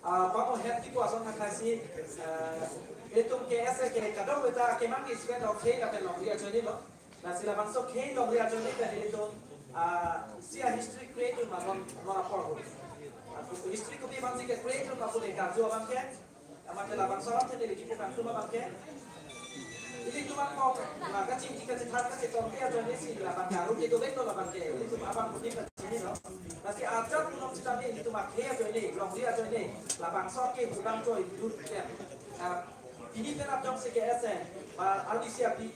Pamo head tipo asal nakasi itu KS ke kadang kita keman iskan oke tapi longria jadi lo. Nah sila bangsa ke longria jadi tadi itu sia history create malam apa history ko bangsa ke create ko pun ikan jual bangke. Amat la bangsa orang tadi kita kan cuma bangke. Ini cuma kau maka cinci ke cepat ke tompi atau ini sih lapan karu itu betul lapan ke ini cuma abang putih ke sini loh. Masih ada belum sudah ini cuma ke atau ini belum dia atau ini lapan sok ke bukan coy duduk ya. Ini kan jong si KS Alicia pi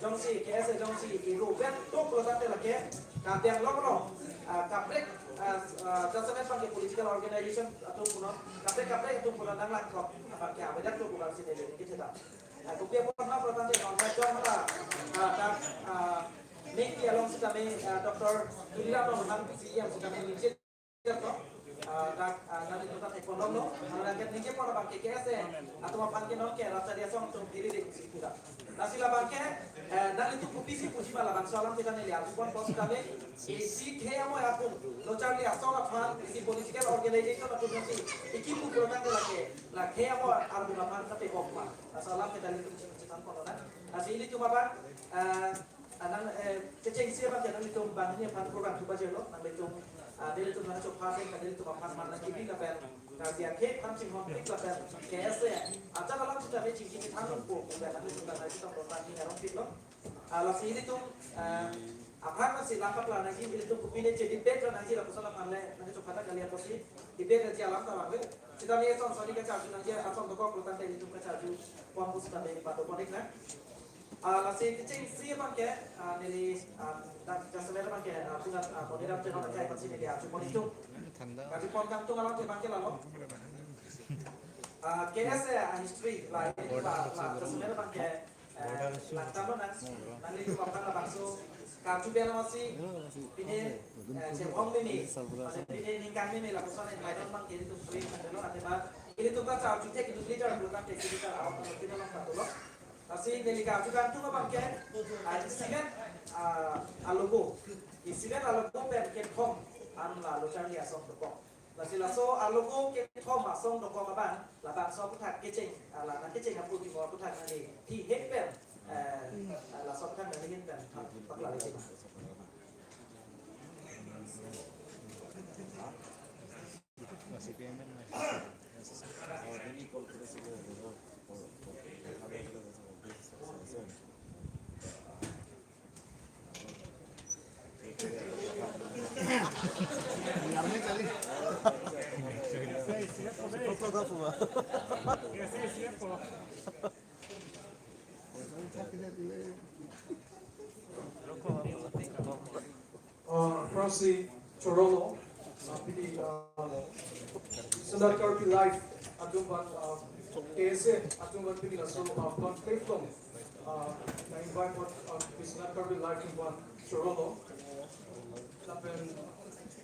jong si KS jong si itu kan tuh kalau sampai lagi nanti yang lo kaprek dasarnya pakai political organization atau puno kaprek itu puno nang lakop apa kaya banyak tuh bukan sini ini kita. Aku pia pernah pertanyaan orang macam apa, nih kalau kita nih dokter Julia Roman yang sudah menulis itu, nanti kita ekonomi, orang yang nih pernah pakai kese atau apa pakai non kese, rasa dia sama tuh diri di situ dah. Nasi lah pakai, nanti itu kupisi puji malah bangsa orang kita nih lihat, bukan pos kita nih, isi kaya mau aku, lo cari asal apa, isi political organization atau nanti, ikut program lagi, lah kaya mau argumen tapi kok Salam kita lihat cerita konon. Asal ini cuma bang, anak kecil siapa yang itu bangnya pan program tu baca lo, nak itu dari itu mana coba pasang, dari itu apa mana kini kapan kajian ke pancing hobi kapan KS ya. Aja kalau kita ni cincin tangan pun, kapan itu kita nanti kita program ni orang fit lo. Lalu ini tu apa masih lambat lah nanti ini tu kupinnya jadi better nanti lah pasal mana nanti coba kita lihat posisi di better jalan tahu apa. Kita lihat soal ini kerja nanti asal dokter pelukan dari itu kerja tu kampus kita dari Batu Ponik lah. Lalu kecil siapa ke dari dan sebenarnya ke tugas modern channel kerja pasti dia tu Ponik tu. Kasi pon kan tu kalau dia pakai lalu. KS history lah ini sebenarnya ke lantaran nanti itu apa lah bangsu kartu biar masih ini cewek ini ini ningkan ini lah pesan yang lain bang jadi tu free dulu ada ini tu kan cara cuci itu liter bukan teknik kita awak mungkin orang tak tahu tapi dari kartu kan tu bang ke isikan logo isikan logo pen ketom lalu cari asal dokong masih laso logo ketom asal dokong apa lah bangsa putar kecing lah nanti kecing apa di bawah putar nanti di headpen lah sokan dari headpen tak lari sih masih payment Francis Chorolo, Sundar Karpi Life, Atumban, KSA, Atumban Pini, so conflict from na invite Sundar Karpi Life in one Chorolo.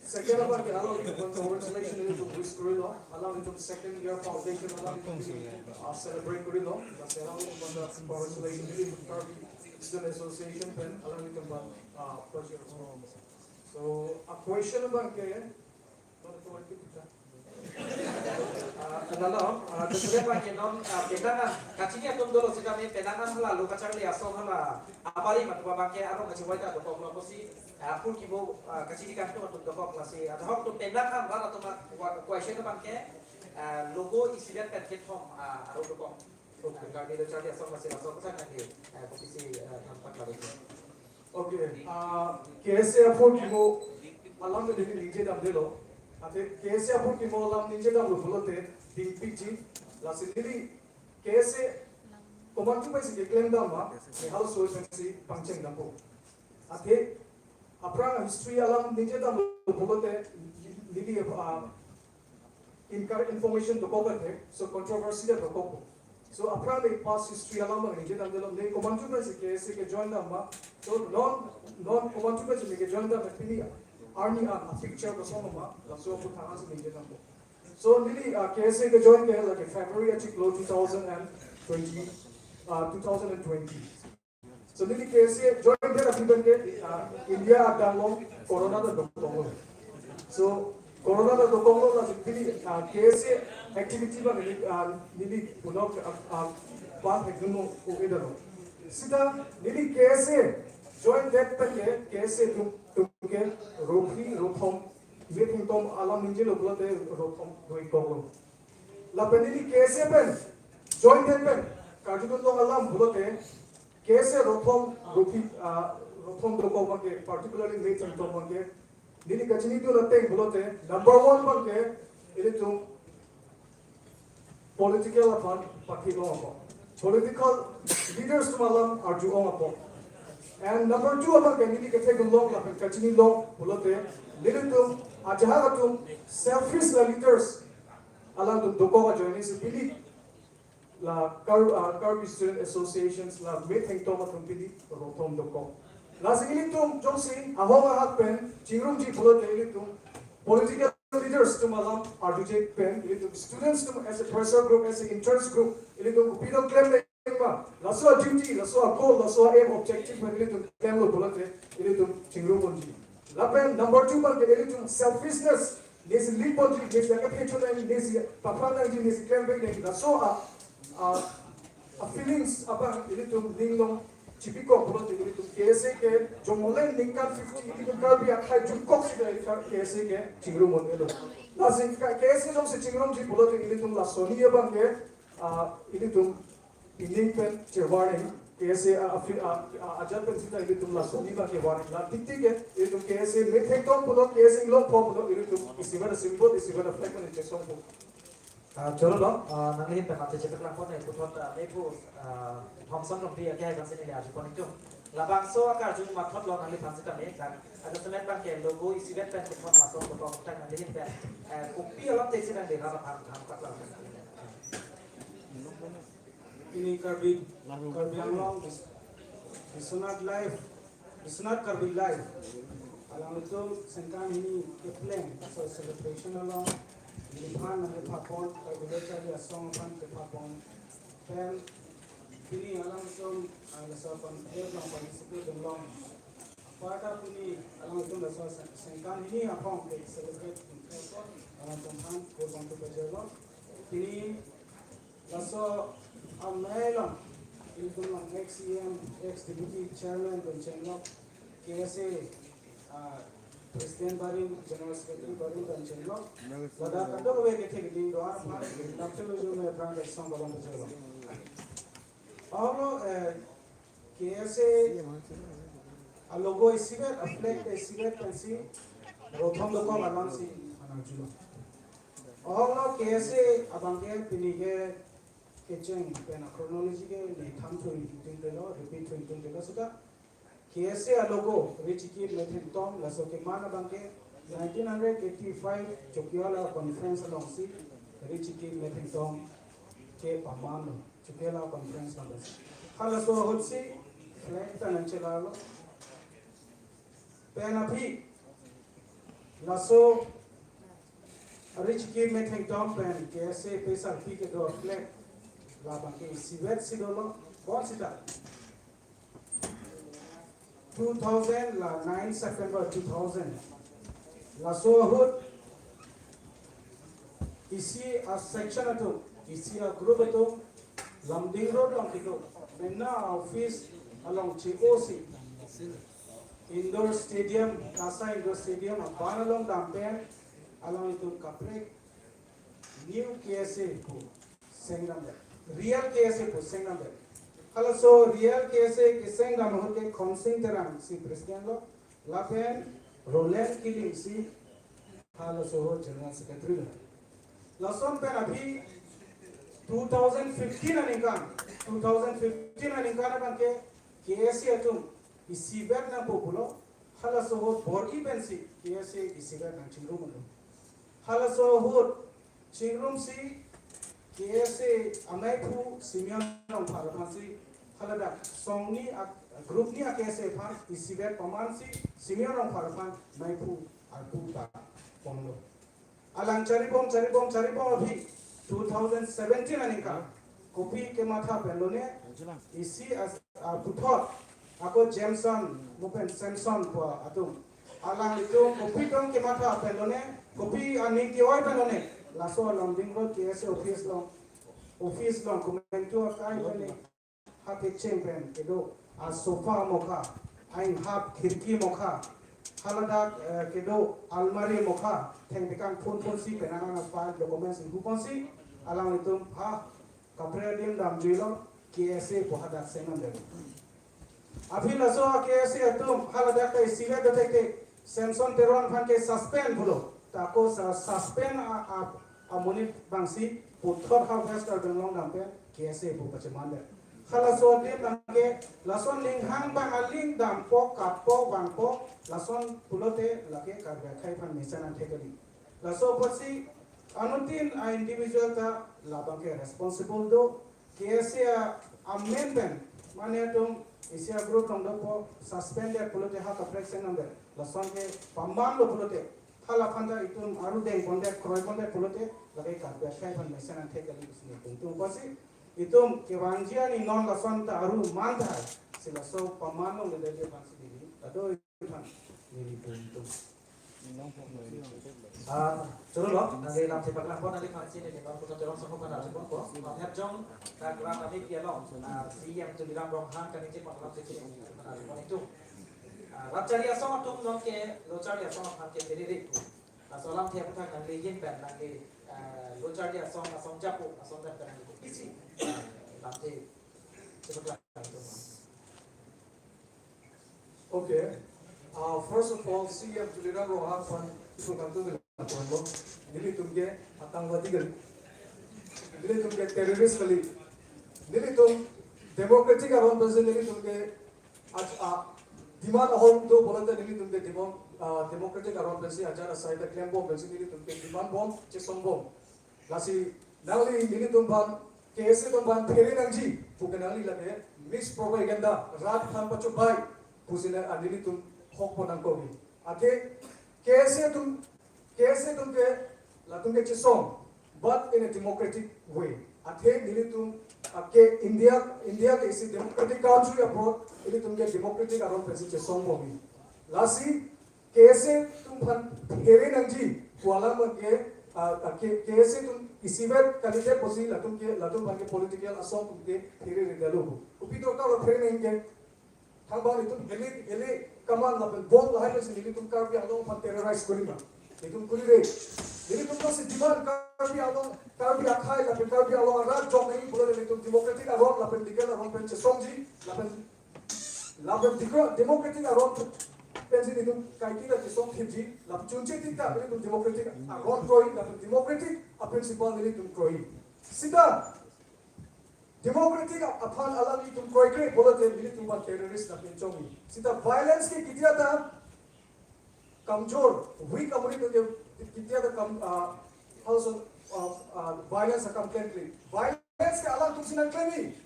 Second of all, allow you to congratulations into this Kurilo, allow you to second year foundation, allow you to celebrate Kurilo, that's allow you to congratulations to Karpi Student Association, and allow you to project. So a question about kaya, Kalau sebenarnya pakai non pedangan, kacinya tuh dulu sekali pedangan lalu kacang lihat soalnya apa lagi matu pakai arung masih wajah atau kalau posisi aku kibo kacing ikan tuh atau dokok masih ada waktu pedangan lah atau question pakai logo insiden paket home arung dokok. Kalau dia cari asal masih asal kesana nanti posisi tampak lagi. Okay. KSA for kibo alam tu dekat DJ dah dulu. Ate KSA for kibo alam DJ dah dulu tu di PG. Lalu ini KSA komandu masih diklaim dah mah. House solvency function dah po. Ate apa history alam DJ dah dulu tu ini information tu kau tu so controversy dah kau. So apparently past history alam ni jadi dalam ni komandu masih KSA ke join dah mah. So non komandu masih ke join dah pilih army a picture ko sama mah. So aku tangan sih ni jadi. So ni KSA ke join ke like February actually close 2020. So ni KSA join ke api ke India ada long corona dah doktor. So Corona na dokong lo na pili KSA activity ba nili punok pa hekno o edalo. Sida nili KSA join that pake KSA tumke ropi rothom meeting tom alam ninje lo blote rothom doi koglo. La penili KSA pen join that pen karjukun lo alam blote KSA rothom ropi rothom doko bangke particularly meeting tom bangke Nili kachini tu latte bulote number 1 bangke ini tu political afan pakhi lo apo political leaders tu malam arju apo and number 2 bangke nili kathe gulong la kachini lo bulote nili tu ajaha tu selfish leaders alam tu doko ka join is pili la Karbi student associations la meeting to matum pili rotom doko Last ilitum Johnson, ahonga hat pen, chingrum ji bullet ilitum, political leaders to malam, RJ pen, ilitum students to as a pressure group, as an interest group, ilitum pido claim lema, laso a duty, laso a goal, laso a aim objective, when ilitum claim lo bullet, ilitum chingrum ji. Lapen number 2 ban ilitum selfishness, nesi lipon ji, nesi like a patron, nesi papana ji, nesi claim back, laso a feelings about ilitum linglong. Chipiko bulote ilitum KSA ke jomole linkan 50 ilitum Karbi akhai jukok sida KSA ke chingrum modelo. Lasin KSA jom se chingrum ji bulote ilitum la Sonia bang ke ilitum pining pen chewarning KSA ajal pen sida ilitum la Sonia bang ke warning la tikti ke ilitum KSA methekton bulot KSA long pom bulot ilitum isibar symbol isibar flag pen chesong po. Cholo lo nanglihin pe mate cepat lang po na iputot nepo Thompson ng pia kaya kasi nila aji ponito labang so akar jung matot lo nanglihin pansi kami kan ada semen pan ke logo isi vet pen putot masuk ke tong tang nanglihin pe kopi alam tesi nang dera pan tak lang ini Karbi Anglong Bisonat Karbi live alam itu sengkang ini plan so celebration along Lipan and the Papon, regulatory song and the Papon, then Pini along some and the Southern Airline participate along. Part of Pini along the Sankani upon they celebrate in Airport, and sometimes goes on to the Jello. Pini also a mail on XEM, ex-deputy chairman, the Channel, KSA. President Barin, General Secretary Barin dan Channel. Pada kado kowe kete di doa apa? Dr. Lujo me brand exam balon bejo. Ahlo KSA a logo isiber a flag isiber pensi rothom doko alansi anajulo. Ahlo KSA abangke pinige kecheng pena chronology ke ni tham thoi dilo repeat thoi dilo sudah KSA logo Richiki Metin Tom Laso ke mana bangke 1985 Chokiola conference along si Richiki Metin Tom ke pamano Chokiola conference along si halaso hotsi flag tanancelalo penapi Laso Richiki Metin Tom pen KSA pesa pi ke do flag la bangke sivet sidolo bon sita 2000 la 9 September 2000 la sohut isi a section ato isi a group ato lamding road long kito menna office along COC indoor stadium Kasa indoor stadium apana long dampen along itu kaprek new KSA ko sengnambe real KSA ko sengnambe Kalau so real KSA kiseng dan mahut konsing terang si presiden lo, lapen Roland killing si kalau so general secretary lo. Lason pen abhi 2015 aningkan kan ke KSA atum isiber na populo, kalau so bori pen si KSA isiber na chingrum lo. Kalau so chingrum si KSA amaipu Simeon orang Parapansi kalau dah song ni grup ni KSA pan isiber pamansi Simeon orang Parapan maipu aku tak ponglo. Alang cari bom abhi 2017 anika kopi ke mata pelone isi as puthot aku Jameson bukan Samson po atum alang itu kopi dong kemata pelone kopi aning tiwai pelone laso alang dingro KSA office long komentu kai pelone hati champion kedo a sofa moka ain hap khirki moka halada kedo almari moka thengbekan phone si penanga na file documents in si alang itu kapre dim dam jilo KSA bohadak senam debo अभी लसो केसे तुम हालदा के सिले दते के Samsung तेरवन फान के suspend बोलो ताको सस्पेंड आ मुनि बांसी पुथर हा वेस्ट बेंगलोर नाम पे केसे बो पचे मानदे खलसो दे नंगे लसोन लिंहां बा लिंग दाम पो कापो बांपो लसोन पुलोते लके करबे खाइ फान मिसन ठेकली लसो पसी अनुतिन इंडिविजुअल ता लाबंके रेस्पोंसिबल दो केसे अमेंडमेंट माने तुम Asia Group nongdo suspended pulote ha kapreksen nambe lason ke pamban lo pulote hala phanda itun aru dei bonde kroi bonde pulote lagai ka bekai ban mesen an thek ali usni tung pasi itum ke wanjia ni non lason ta aru man thai sila so pamban lo le de bansi di ado ithan ni tung Churu lo, nanti lam sepak lampon nanti fansi ni kalau kita dorong sama kan ada pun kok. Lihat jong, tak gerak nanti dia lo. Si yang tu bilang rong hang kan ini mak lam sepak ada pun itu. Lam cari asal tu non ke, lo cari asal hang ke diri. Asal lam tiap kita kan lejin pen nanti lo cari asal japu kan itu isi. Lam sepak lampon itu. Okay. First of all, CM Julian Rohan Fan itu kantor dengan lo. Jadi tumge atangwadi gali. Jadi tumge teroris gali. Jadi tum democratic aron person jadi tumge demand ahon tu bolante jadi tumge democratic aron person acara saya claim bom person jadi tumge demand bom cesong bom. Lasi nali jadi tumban KSA tumban terin anji bukan nali lagi mispropaganda rat tanpa cobai pusina jadi tum hok ponang kogi. Ate KSA tum ke latung ke cesong, but in a democratic way. Ate nili tum ke India ke isi democratic country abroad, ini tum ke democratic aron pesi cesong kogi. Lasi KSA tum pan here nangji kuala ke KSA tum isi ber kalite posi latung pan ke political asong tum ke here regalu. Upito ka lo here nangge thangban itu hele kaman label bom lahai le sini tum karbi along pan terrorize kurima itum kurire jadi tum to se demand karbi along karbi akhai la karbi along rat jom nahi bole le tum democratic arong la pen dikel arong pen chesongji la pen dikel democratic arong pen sini tum kaiti la chesong khimji la chunche tikta le tum democratic arong kroi la democratic a principle le tum kroi sida democratic upon alami tum koi kre bolate mili tum ban terrorist na pinchomi sita violence ke kitia ta kamjor weak amuri to kitia ta kam also violence completely violence ke alam tum sinan klemi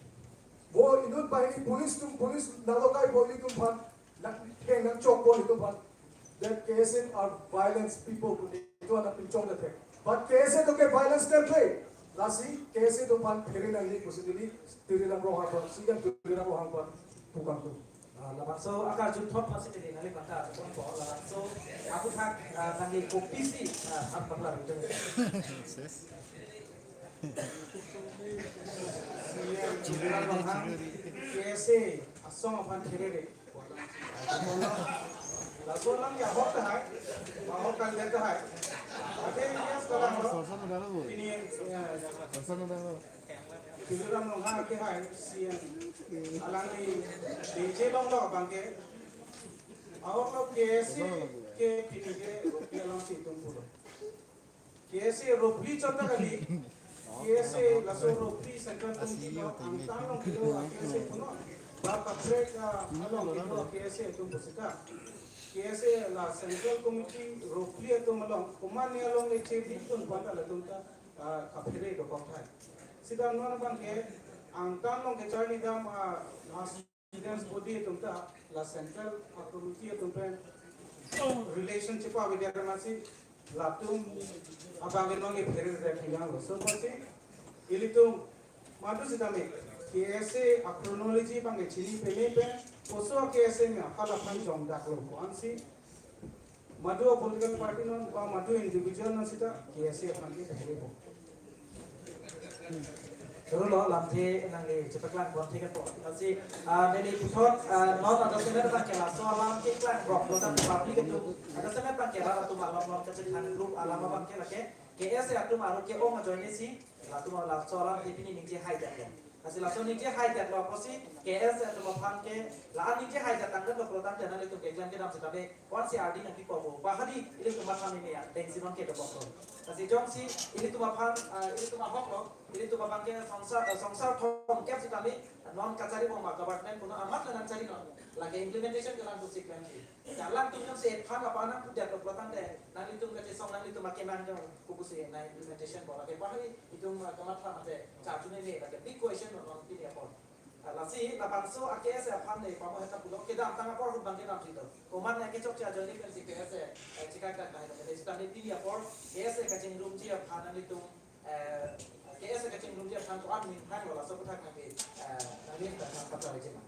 bo inut bahini police nalokai boli tum ban na ke na chok boli tum ban that cases are violence people to itu na pinchong na the but cases to ke violence can play Lasi KSA tu pan kiri nanti kusudili tiri lang rohan pan siang tiri lang rohan pan bukan tu. Lawan so akar juntot masih jadi nanti kata pun kok lawan so aku tak nanti kopi sih apa pelan itu. Siang rohan KSA asong pan kiri deh. Lalu orang yang hot dah, mau kan dia dah. Ada yang sekarang ini kita orang orang ke hai siang alang ni DJ bang lo bangke. Awak lo KSA ke ini ke rupiah alang si tumpul. KSA rupiah contoh kali. KSA langsung rupiah sekarang tumpul. Angtan lo kilo KSA puno. Bapak mereka alang kilo KSA tumpul sekarang. KSA la Central Committee rupiah tu malang kumani along le cedi tu banda la tunta kapire do pakai. Sidang mana bang ke angtan long ke cari dam students body tunta la Central Committee tunta relationship awi dia masih latung abang ke long ke pere rekilang so pasti ili tu madu sidame KSA chronology bang ke chini pele pe poso KSA nya hala pan jong dak lo ko ansi madu political party non madu individual non sita KSA pan ke pehli bo Terus lo lampu nanti cepatlah buat tiket po. Kasi dari pusat not ada sebenarnya pakai lah soalan iklan rock lo tapi publik itu ada sebenarnya pakai lah atau malam keceritaan grup alama pakai lah ke KSA atau malu ke om join si atau malam soalan ini nih hijack ya. Kasi langsung nih hijack lo apa sih KSA atau malam ke lah nih hijack tanggal lo program channel itu kegiatan kita masih tapi one si RD nanti kau bahari ini cuma kami ini ya tensi non kita pokok. Kasi jom si ini cuma ini cuma hok lo ini tuh bapaknya songsar thong cap sih kami non kacari mau mak government punya amat lah cari non lagi implementation kelang tuh sequence jalan tuh yang sih pan apa anak udah kebetulan deh nanti tuh kerja song nanti tuh makin manjang fokus sih nah implementation bola kayak bahari itu kemat pan ada cacune nih lagi big question non pilih apa lasi lapangso AKS pan deh pamu heta pulau kita tangga por hubang kita gitu koman yang kecok aja nih kan si KS jika kita nah jadi sekarang pilih apa KS kacing room sih pan nanti tuh KSA kacing belum dia tanpa admin kan wala seputar nanti kita tanpa lagi mah.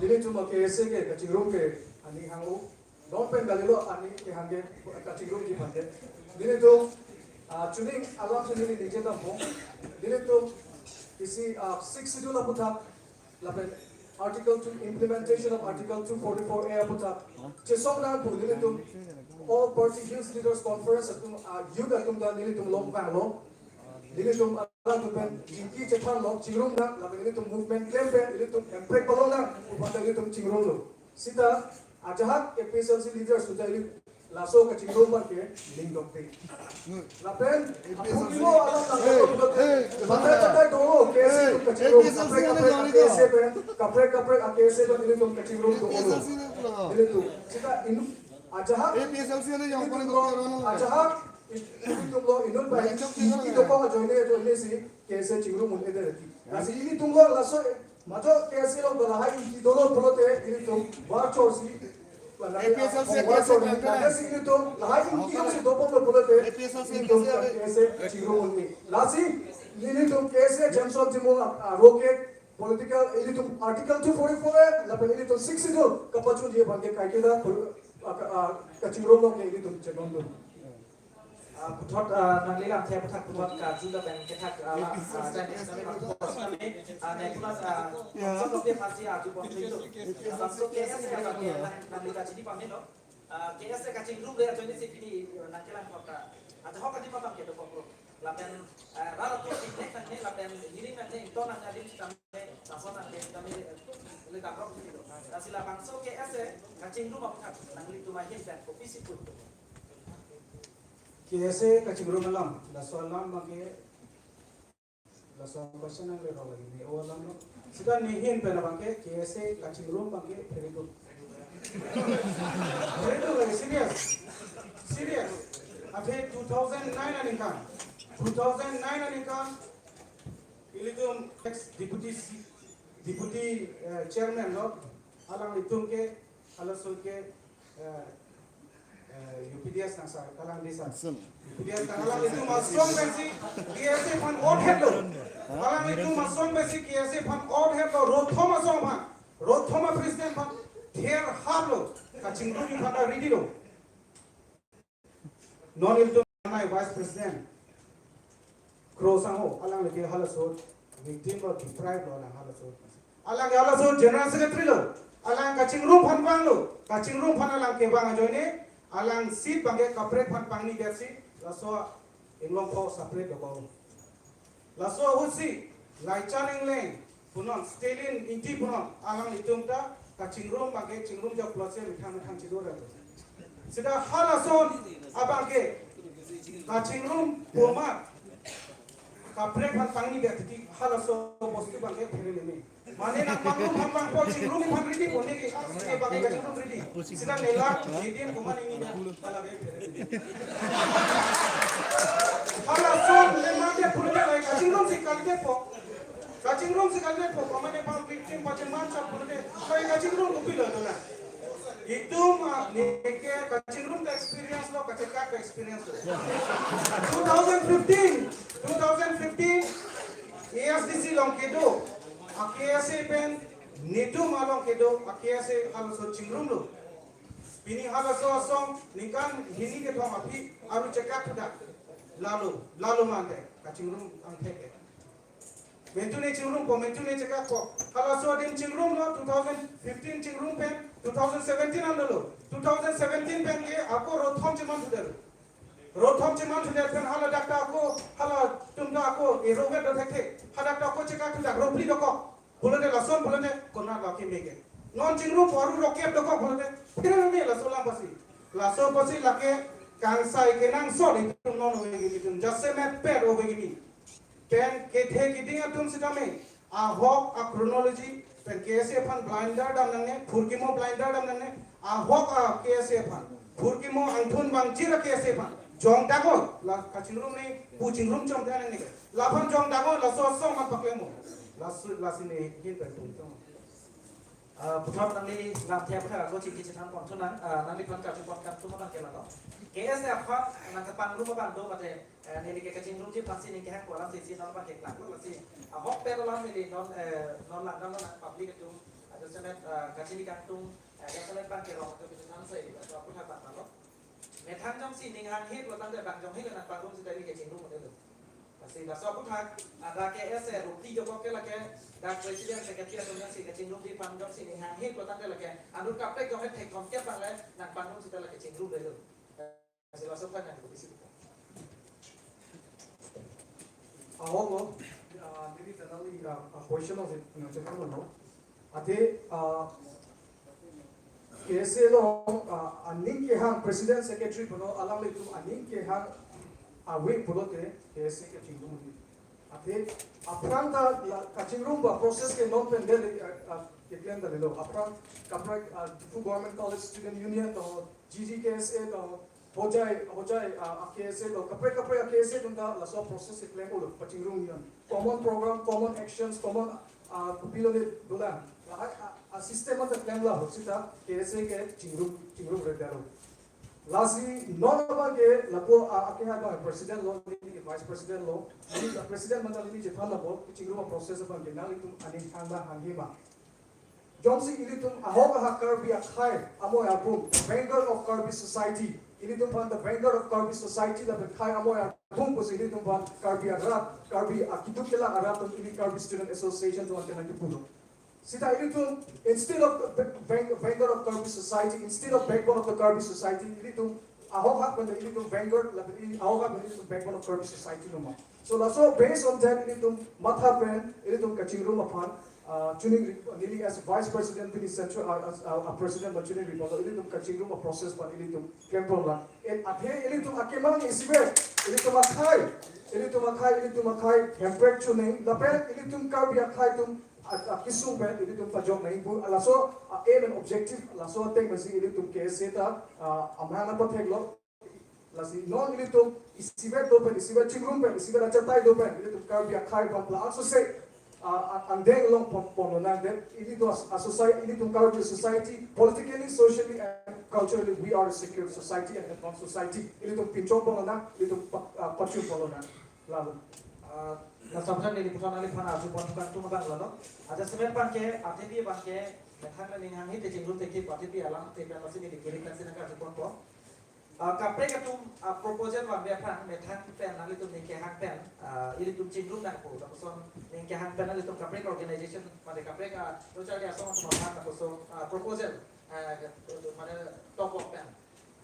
Lili cuma KSA ke kacing room ke ani hangu non pen galilo ani ke hange kacing room di mana lili tu tuning alam sendiri di jeda mo lili tu isi 6 itu lah putar lapen Article 2 implementation of Article 244A putar cesong na tu lili tu all party youth leaders conference atum youth atum da nili tum long bang long nili tum ala tu pen jinki chepan long chingrum na la nili tum movement campaign nili tum emprek balong na upanda nili tum chingrum lo sita ajahak PSLC leaders sudah nili laso ka chingrum ban ke ling dok te la pen apungimo ala ta ko bandai bandai do kesi tum ka chingrum kapre kesi tum nili tum ka chingrum do nili tum sita inu Ajahak PSLC ने यहाँ पर तो ajahak itu lo inul baik ini to ko join si kese chingru mun ede reti nasi ini tunglo laso majo kese lo balahai ini dolo polote ini to warcho si PSLC warcho nasi ini to lahai ini si dopo lo polote ini to kese chingru mun ni lasi ini to kese jamsol jimu roke political ini to article 244 lapan ini to 6 itu kapacu dia bangke kaikida kacing rombong kayak gitu cendong tuh. Putot nanti lah saya putat putot kaji lah dan kita ala dan kami putos kami nebulas masuk dia pasti aju pasti itu masuk KS yang nanti kaji di pamit loh KS kacing room dia jadi sih ini nanti lah kota ada hok di pamit kita pokok lapen lalu tuh ini nanti lapen ini nanti itu nanti kami langsung nanti kami lihat apa gitu hasil langsung KS kacing room apa nanti itu makin dan kopi sih pun KSA kacing room alam laso alam mage laso question ang lero lagi ni o alam no sida nihin pe na bangke KSA kacing room bangke very good lagi serious abe 2009 aninkan 2009 aninkan ilitum ex deputy chairman no alang itum ke alasul ke UPDS nasa kalang desa UPDS kalang itu masuk besi KSA fan out hello kalang itu masuk besi KSA fan out hello rothoma soma rothoma president fan ther harlo kacing room fan ready lo non itu my vice president Krosango alang lagi halasot victim or deprived lo alang halasot alang halasot general secretary lo alang kacing room fan bang lo kacing room fan alang ke bang ajoine alang seat bangke kapret fan pangni gersi laso inglong ko separate do laso husi laichaning leng punon stelin inti punon alang itumta kacing room bangke cingrum jo plose mithang chidor sida halason abangke kacing room format kapret fan pangni gerti halaso posti bangke phere ni mane na pangrum pang po cingrum fan ridi bone ke bangke kacing room ridi sida nela median kuman ini alage halason lemate purke lai kacing room si kalke po kamane pang victim pacen mancha purke kai kacing room upi lo na itu neke kacing room ka experience lo kaceka ka experience lo 2015 ASDC long kedo AKSA pen netu malong kedo AKSA halo so chingrum lo Bini hala so song nikan hini ke thong api aru cekak kuda. Lalu mante kacingrum ang theke. Mentune chingrum po mentune cekak po. Hala so din chingrum lo 2015 chingrum pen 2017 andalo. 2017 pen ke ako rothom chiman thuder. Rothom chiman thuder pen hala dakta ako hala tumda ako eroge do theke. Hala dakta ako cekak kuda ropli doko. Bolode lason bolode kona laki mege. Non chingrum po aru rokep doko bolode. Kira me laso lambasi. Laso pasi lake kangsai kenang so itu non wegi itu jasse met pet wegi pen ke the kiting atum sitame a hok a chronology pen kse fan blinder dam nangne phurkimo blinder dam nangne a hok a kse fan phurkimo anthun bang chira kse fan jong dago la kachingrum ne puchingrum chom ta nangne la fan jong dago la so so man paklemo la sine hin pen tum Putra nanti nanti apa kalau cik cik kan konsunan nanti kan kacau kan semua kan kela no. Kaya saya apa nanti panggung apa panggung pada nili kayak kacing rumci pasti nih kayak kolam sisi nol pakai kelak pasti. Hok perolah nili non lah non publik itu ada semet kacing di kantung yang semet pakai roh itu bisa nanti atau apa apa no. Metang jom sini ngang hit lo tanda bang jom hit nanti panggung sudah di kacing rumah itu. Pasti dah so putar ada kayak saya rupi joko kelak kayak dan presiden sekretari atau si kecingrum di panggung sini hang hit lo tanda lagi anu kapek jom hit tekon kia pangle nak panggung sudah lagi kecingrum dulu. Masih langsung kan yang di situ. Ahongo, ini tadi question of it, jangan lupa. Ade KSA lo aning ke hang presiden secretary puno alang itu aning ke hang awake pulo te KSA ke cingrum di. Ade apran ta kacingrum ba proses ke non pendel ke plan da lo apran kapra fu government college student union to GGKSA to hojai KSA lo kapre KSA tunda la so process ke plan lo kacingrum union common program common actions common pilone dola a sistema de plan la hosita KSA ke cingrum redaro lasi non ba ke lapo ake ha ba president lo ni vice president lo ni president mandal ni je thala bo cingrum process ba ke nali tum ani hanga hangima Johnson ilitum ahoga ha Kirby akhai amo album Vanguard of Kirby Society ilitum pan the Vanguard of Kirby Society da khai amo album ko ilitum pan Kirby arat Kirby akitu kela arat ili Kirby Student Association to antena kipuno sita ilitum instead of Vanguard of Kirby Society instead of backbone of the Kirby Society ilitum ahoga pan the ilitum Vanguard la ahoga pan ilitum backbone of Kirby Society no so laso based on that ilitum matha pen ilitum kachingrum apan tuning nearly as vice president in central president but tuning report ilitum kachingrum a process but ilitum kempola and athe ilitum akemang isibe ilitum akai hempek tuning la pen ilitum Kirby akai tum kisung pen ilitum pajok naing bu alaso aim and objective alaso teng masi ilitum KSA ta amhana patheglo lasi non ilitum isibe do pen isibe chingrum pen isibe rachatai do pen ilitum Kirby akai but also say andeng long ponona that it was a society it to society politically socially and culturally we are a secure society and advanced society it to pinchong ponona it to pachu ponona lalu Sampai ni putra nali pana asu pon bukan tu mabang lono. Ada semen panke, ate dia panke, metang nali hangi te cingrum te kip ate dia alam te pela sini dikiri kan sini kan asu pon po. Kapre katum proposal wan dia pan metang pen nali tu nike hang pen, ini tu cingrum nak po. Tapi son nike hang pen nali tu kapre organization pada kapre ka roca dia asal tu makan tapi son proposal mana top of pen.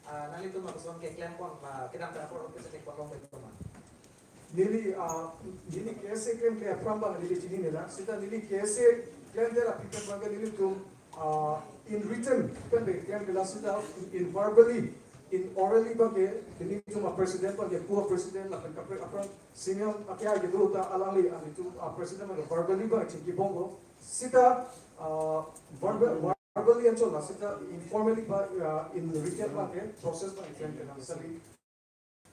Nali tu maksud ke klaim pon kita tak perlu kita tik pon long itu mah. Nili KSA claim ke apramba nili chini nila sita nili KSA claim there application banga nili tum in written kan be claim kala sita in verbally in orally bage nili tum a president bage ko president la kapre apran senior akya gitu ta alali ani tum president bage verbally ba chiki bongo sita verbally ancho la sita informally ba in written bage process ba claim kala sali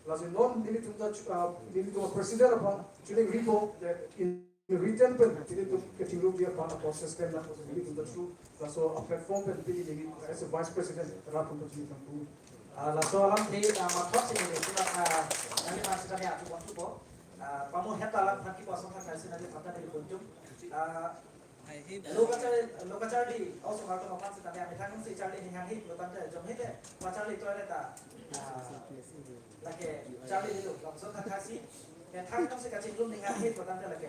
Lalu non ini tu presiden apa? Jadi ribu in written pen jadi tu kecingrum dia pada proses kan lah. Jadi tu tu lalu platform pen jadi as a vice president rakyat untuk jadi tu. Lalu alam di matrok sini sudah nanti masih kami atur waktu po. Pamu heta alam nanti pasang kasih nanti pada dari kunjung. Loka Charlie also harus makan setanya. Mitang si Charlie hingan hit, lotan teh jom hit deh. Pak Charlie tu ada tak? Lagi Charlie itu langsung tak kasih. Yang tang si kacing rum hingan hit, lotan teh lagi.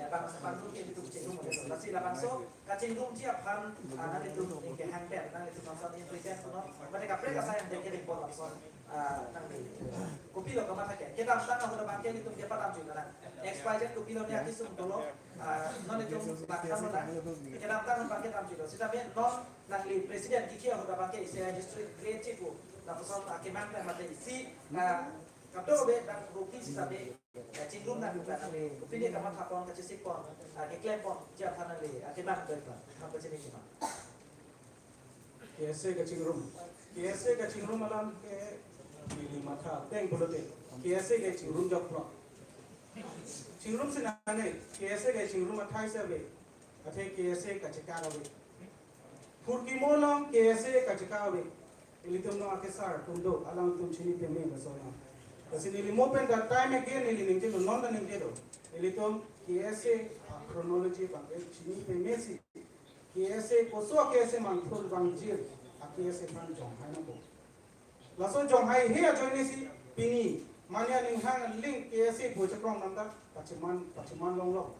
Bang rum itu kacing rum gitu. Lasi langsung kacing rum tiap hari nanti tu ke handbag, nanti tu langsung ini present tu. Mereka mereka saya yang dekat import langsung. Nanti kopi lo kemana ke? Kita tang udah bangkit itu dia padam juga kan. Expired kopi lo ni aku suruh tolong. Non itu belakang mana? Kita tang bangkit tam juga. Setapi non nanti presiden kiki udah bangkit saya history creative ku. Langsung akibat mata isi. Kapto be dan ruki setapi cinggung dan juga nanti kopi dia kamar kapon kecil sikpon. Keklaim pon siap nanti akibat berapa? Apa jenis cuma? KSA kacing room alam ke pilih mata teng bolote KSA kacing room jok pro cing room senane KSA kacing room athai sabe athe KSA kachika rabe furki molong KSA kachika rabe ilitum no ake sar tundo alam tum chini peme basona kasini li mopen that time again ili ningje no non ningje do ilitum KSA chronology bangke chini peme si KSA koso KSA mangthul bangjir KSA pan jong hai na bo laso jong hai he join si pini mania ning hang link KSA bo chakrong namda pachiman long long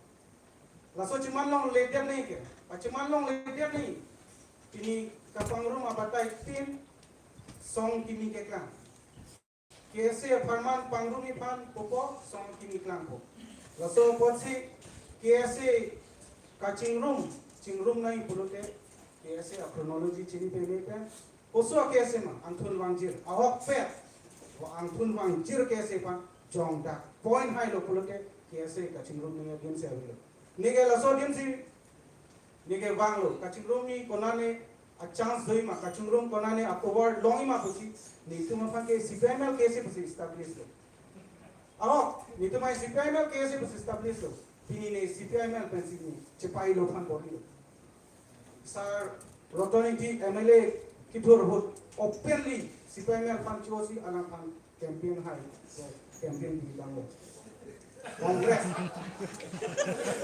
laso chiman long le dia nei ke pachiman long le dia nei pini kapang room abatai tin song kimi ke klang KSA farman pangrumi pan popo song kimi klang po laso pochi KSA kaching room nai pulote KSA chronology chini pele pe koso KSA ma anthun wangjir ahok pe wa anthun wangjir KSA pa jong da point hai lo pulote KSA kaching room ni game se avilo nige laso game si nige wanglo kaching room ni konane a chance doi ma kaching room konane October longi ma puchi ni tuma pa ke CPML KSA puchi establish lo ahok ni tuma CPML KSA puchi establish lo pini ne CPML pensi ni cepai lo pan body lo Sir Rotoniti MLA Kitur Hood openly CPML fan chosi anak fan campaign hai campaign di Banglo Congress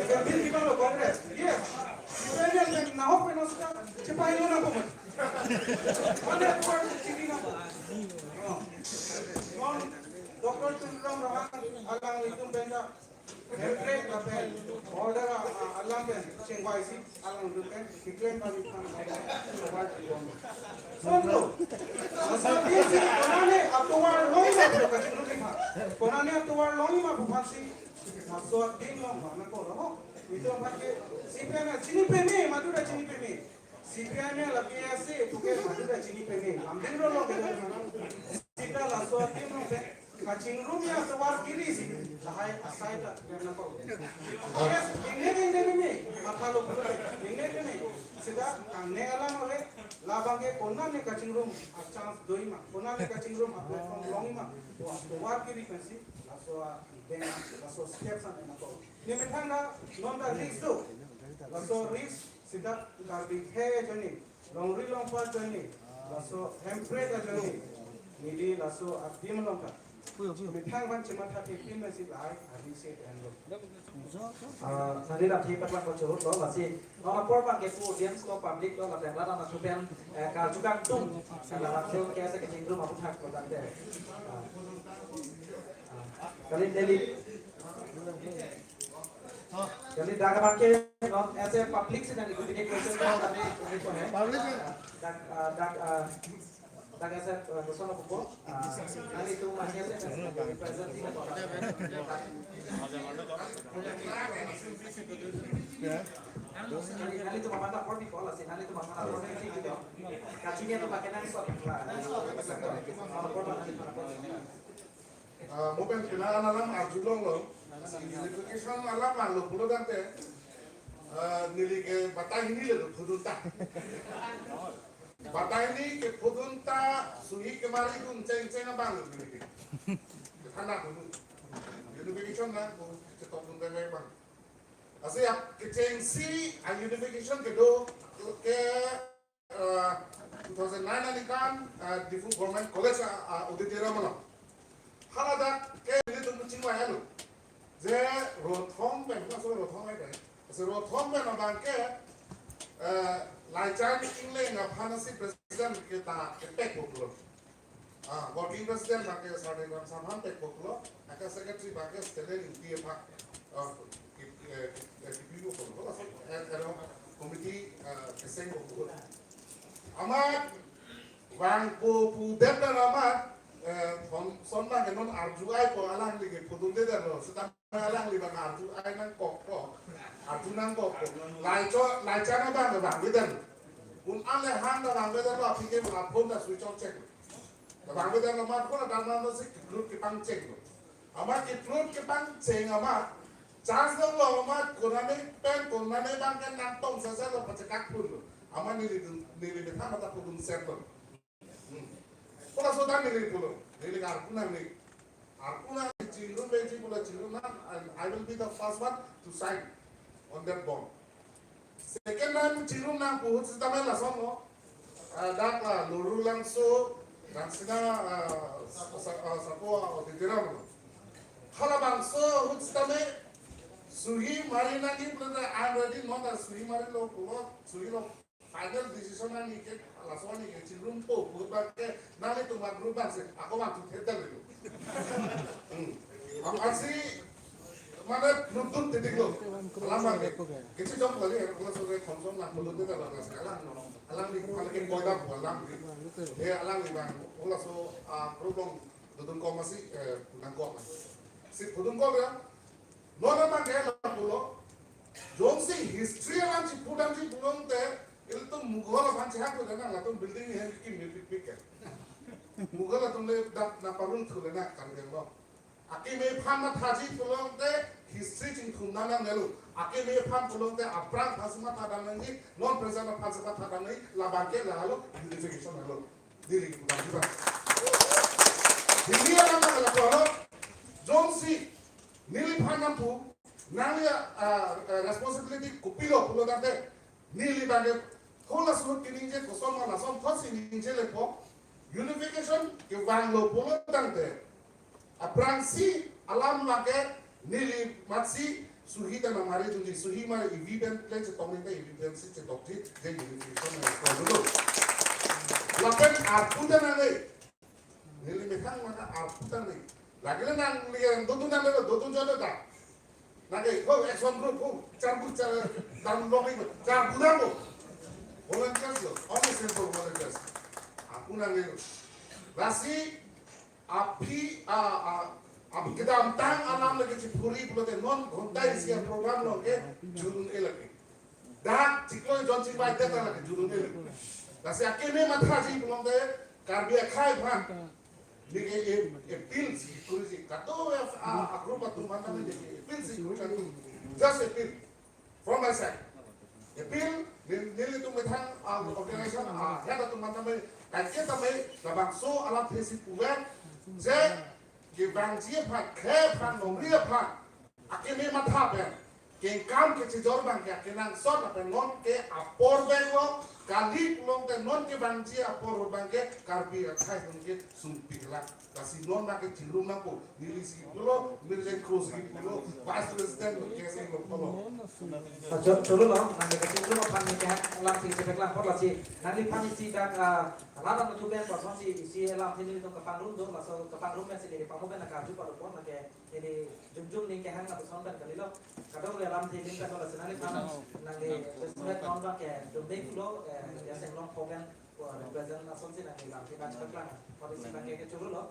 campaign di Banglo Congress yes CPML yang nahok penoska cepai lo na pun mana tuan ciri na non Dr. Chundram Rahan alang itum benda Template label order alam ben chengwai si alang duken declare kami kan award sondo asabi si konane atwar loi ma ka chulu ki konane atwar loi ma bhansi maso din lo na ko ro itu amake CPM chini peme madura chini peme CPM lagi ase tuke madura chini peme amdin ro lo sita la so din lo kaching room ya sewar kiri sih, lahai asai tak kerana kau. Yes, ini makalo pula, ini sudah ane alam oleh labang ke kona ne kaching room, chance doi ma, kona ne kaching room, platform longi ma, sewar kiri pensi, laso dengan laso steps ane kau. Ini metanga non da risk tu, laso risk sudah garbage hai jani, longri longpa jani, laso hempret jani, nili laso abdim longka. Mitang ban cuma tak tipin masih lai hari se endo. Nanti nanti patlang kocor lo masih nomor pan ke audience lo public lo lah yang lama masuk yang kajukan tung kalau langsung kayak sekecil itu mampu hak lo tante. Kali Delhi. Kali dagang pan ke non as a public sih nanti kita question lo nanti itu है. Public Dagang saya bersama buku. Nanti itu masih saya presentasi atau nanti itu mama tak pergi pola sih. Nanti itu mama tak pergi gitu. Kacinya tuh pakai nanti soal Mungkin kenalan alam arjulong lo, identification alam lo pulo dante, nili ke batang ini lo pudunta. Batang ini ke pudunta suhi kemari tu ceng abang lo nili. Karena pudu, identification lah, cetok punta bang. Asyik ke ceng si identification ke do ke 2009 ni kan di government college auditera malam. Haladak ke ini tu mencingwa hello. Je rothong ben masuk rothong ada. Seru thom na bangke laican ingle na panasi president kita kepek boklo. Working president bangke sade gram samhan pek boklo. Aka secretary bangke stelen inti pak kipiu boklo. Ero komiti keseng boklo. Amat bang pu depda amat sonna ke non arju ai ko alang lige pudun de daro setam alang liba arju ai nang kok arju nang kok lai chana bang bang bedan un ale hang da bang bedan lo pike la phone da switch on check da bang bedan lo mat ko da na no sik group ke pang check ama ke group ke pang check ama chance lo ama ko na ne pen ko na ne bang kan nang tong sa sa lo pachak pun ama ni ni ta mata pudun settle Pula sodan ni pulo, ni arpuna children beji pula children and I will be the first one to sign on that bond. Second time children na puhut sistema la songo, dak la luru langso, langsina sapo didiram. Hala bangso hut sistema suhi mari na ni pula I am ready not as suhi mari lo pulo suhi lo final decision na ni ke langsung ni ke children po puhut bakke nali tu mak group bang se aku mak tu theater itu. Asli mana nonton titik lo, lama ke, kecil jom lagi, kalau sudah konsum lah, belum tu dah lama sekarang, alang di kalau kita kodak, alang di bang, kalau so problem, duduk kau masih nangkok, si duduk kau ya, nona bang kaya lah pulo, jom si history alang si pulang teh, itu mughal bang cihak tu dah lah, tu building yang kita pik kan, mughal tu le na parun tu le na kan lo. Aki me phan na thaji pulong te history ching thumna na nelu aki me phan pulong te aprang phasma tha dan ni non present phan sa tha dan ni la banke la halo unification halo dili banki ba dili ala na la ko jong si nili phan na pu nali responsibility kupilo pulo da te nili banke khola su kini je ko som la som khosi ni je le po unification ke wang lo pulo dang te Aprangsi alam lage nili matsi suhita na mari tundi suhi mari event plan se komunita evidence se dokti je unification na kodulu lapen aputan ane nili mekang maka aputan ne lagi le nang liang dotun na le dotun jalo da lagi ho action group ho charbu dan logi charbu da ko volunteers lo only simple volunteers apunan ne rasi api kita tang alam lagi cipuri pulau non kontai siap program lo ke jurun elaki dah ciklo John Cipai data lagi jurun elaki kasi akhirnya mata sih pulau te karbia khai pan ni appeal sih kurisi kato aku patu mana ni appeal sih kurisi just appeal from my side appeal nili tu metang organization ada tu mana ni kajian tapi labang so alam tesi puan je ke bangji phan khe phan nongria phan akene matha ben ke kam ke chijor bang ke akenang sot apen non ke apor bego kali pulong te non ke bangji apor bang ke karbi khai non ke sumpila kasi non na ke chirum na ko nilisi pulo mirjen cross gi pulo vice president ke se lo pulo Cholo lo, nanti kecil lo pan ni kan, lam si sepek lam por la si, nanti pan si dak lada no tuben por si lam sini itu kepang rum do, laso kepang rum si dari pamu ben nak aju pada pon nak ini jum ni ke hang nak son ben kali lo, kadang le lam sini kan lo senali pan nanti sesuai tahun bang ke dombe lo, ya senglong pogan, represent nason si nanti lam si ban sepek lam, por si bang ke cholo lo,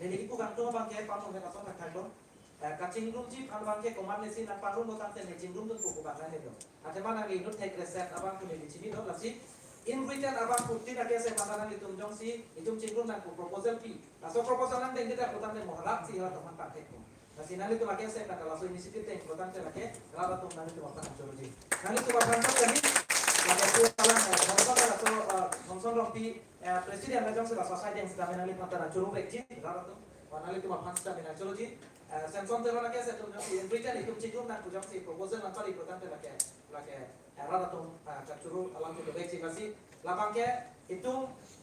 ini ibu kan tu bang ke pamu ben nason nak kalo. Kacing room jeep kan bangke koman nesi na paru no tante ne jingrum tu kuku bangka ne do. Ate mana ngi no take reset abang tu ne di sini do lasi. In return abang putih nak kese pandangan itu jong si itu jingrum nak proposal pi. Laso proposal nang tengge tak kutan ne mohalak si lah teman tak tek. Lasi nali tu laki saya nak laso inisiatif teng kutan te laki rada tu nali tu makan choroji. Nali tu makan tadi lagi tu kalang kalau laso konsol rompi presiden na jong se laso saya yang sedang nali pandangan choro bekji rada tu. Nali tu makan sedang nali choroji. Samsung terlalu lagi saya tunjuk in Britain itu cincung dan kujang si proposal nanti importante lagi era datum kacuru alam itu baik sih masih lapang ke itu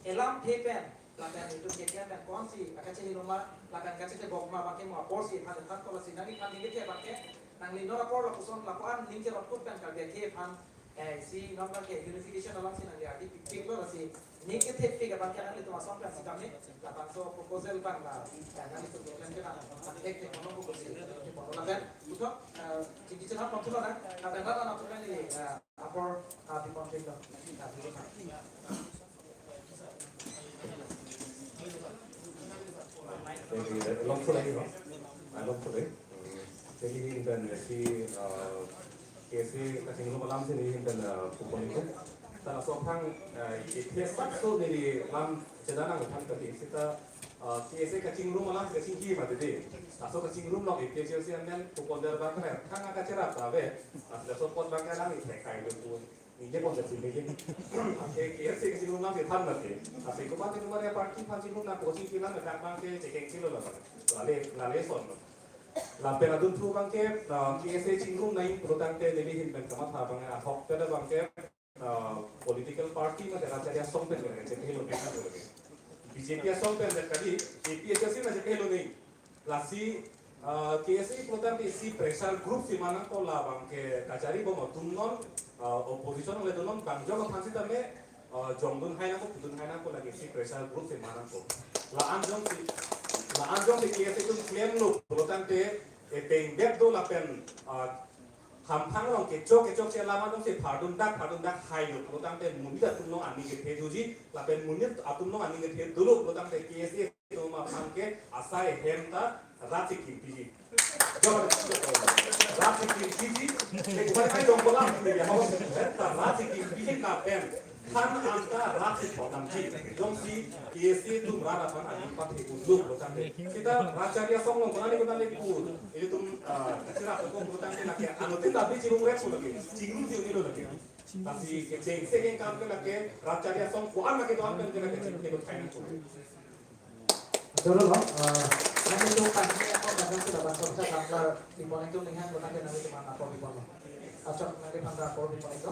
elam pepen lakan itu kekian dan konsi akan cini rumah lakan kasih ke bawah rumah pakai mau porsi ada kalau si nari kami gitu ya pakai nang li nora por la puson la kuan link la put kan ka ke pan si nomor ke unification alam si nang li arti pik lo si negative figure ban kan li to masom kan si kami la ban so proposal ban la kan li to kan kan ek te kono ko si ke kono la kan uto jadi cepat kontrol na dan na to kan li apor di konflik lo jadi hintan si kesi kasih nomor lam sini hintan kupon itu salah seorang IPS so dari lam cedana ngutang tapi kita kesi kasih nomor lam kasih kiri pada deh asal kasih nomor lam IPS sih anda kupon dari bangkai kan agak cerah tapi asal support bangkai lam itu kayak itu ini pun jadi begini kesi kasih nomor lam itu tan nanti asal kupon itu nomornya parti panci nomor posisi kilan dekat bangkai cekeng kilo lah lalu son la pena dun thu bangke KSA chingrum nai protante lebi hin ben kama tha banga hok tada bangke political party ma dera charia song pen gane che helo pena gane BJP song pen kadi APS si na che helo nei la si KSA protante si pressure group si mana ko la bangke kachari bo tunnon opposition le tunnon bangjo ka phansi tame jongdun haina ko lagi si pressure group si mana ko la anjong si KSA itu claim lo protante tengdep do lapen hampang long kecok se lama dong se phadun dak hai lo protante munida tunno ani ke thejuji lapen munit atunno ani ke the dulu protante KSA to ma pangke asai hemta rati kimpiji jor rati kimpiji ke kubar kai dong bola ya hawa ta rati kimpiji ka pen han anta rati podam ji dong si KSA tu rara pan ani pat ikut protante kita racaria song long konani kita lekut itu tum cerah ko protante nak anu tin tapi cirung rek lagi cirung ti ni lagi tapi keceng segen kam ke lagi racaria song ko an ke to an ke lagi cirung ke kain ko Dulu loh, nanti itu kan apa kadang sudah bahasa bisa gambar di pon itu lihat nanti nanti mana apa di pon acak nanti mana apa di pon itu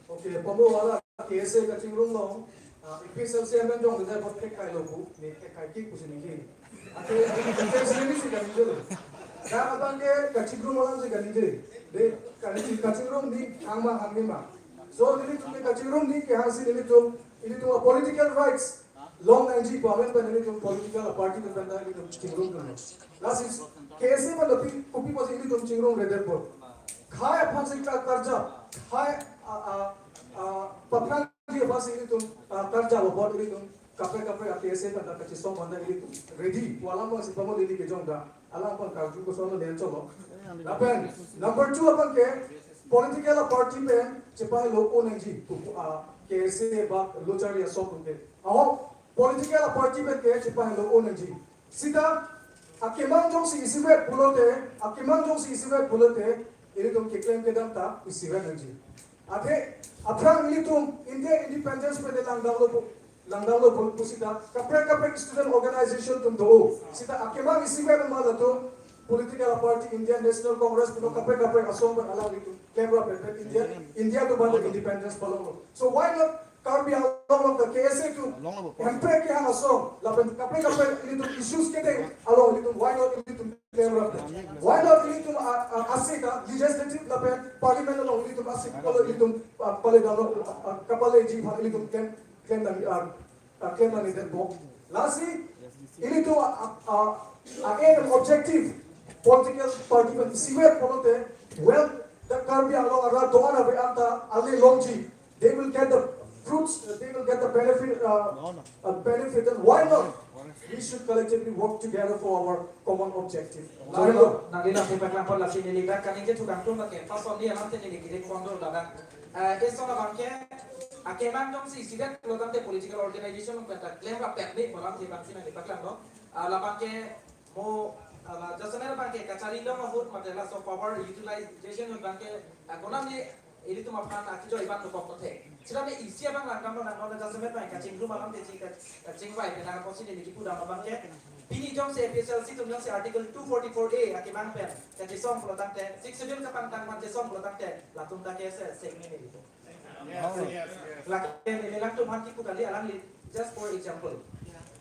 oke, pembawa KSA ka chingrum lo, IPS LC amben jong bidai bot kai lobu, ni kai ki kusi ni. Ate IPS ni si kan dulu. Ka abang ke ka chingrum walang si kan ni. De ka chingrum ni angma hangima. So ni tu ka chingrum ni ke hasi ni tu political rights. Long NG pamen pa ni tu political party ka benda ni tu chingrum tu. Last is KSA pa lopi kupi pa si ni tu chingrum redder po. Khai phansi ka karja, khai patran dia bahasa ini tu kerja buat ini tu kafe APS kan tak kecil song mana ini tu ready walau masih pamu ini ke jong dah alam pun kau juga soal dia coba. Lapan number 2 apa ke political party pen cepai loko nanti KSA bak local ya sok tu. Awak political party pen ke cepai loko nanti. Sida akimang jong si isiwet bulote ini tu keklaim ke dalam tak isiwet nanti. Ate aprang ilitum India independence pe langdalo pusita kapre student organization tum do sita akema isibe mala to political party Indian National Congress puno kapre asom ban ala ilitum kebra pe India to banda independence palong so why not Karbi along the KSA to kapre ke asom laban kapre ilitum issues kete along ilitum why not ilitum kebra why not ilitum asika legislative laban parliament along ilitum asika kalau ilitum pale dalo kapale ji ilitum ken ni den bo lasi ilitum an objective political party but siwer polote well the Karbi along ara doana be anta ali longji they will get the fruits, they will get the benefit and why not? We should collectively work together for our common objective. Lalu, nanti nanti perkenalan lah sini lihat kan ini tukang tuh pakai pasal dia nanti ini kita kondo dah. Esok lah bangke, akeman dong si sidat kalau nanti political organization kita klaim apa ni malam si bangsi nanti perkenalan dong. Lah bangke mau jasanya bangke kacari dong mahut materi so power utilization bangke konam ni ini tu makan aku jual iban tu kokote. Sebab ni isi abang langkam langkam jasanya bangke kacing rumah malam tadi kacing baik dengan posisi ni kita dah bangke. Bini jom se PSLC tu jom se article 244A akiman pen kacing som kalau tangte 6 schedule kapan tang man som kalau tangte latung tak kese segmen ni itu. Lakin ini lang tu mati ku kali alang just for example.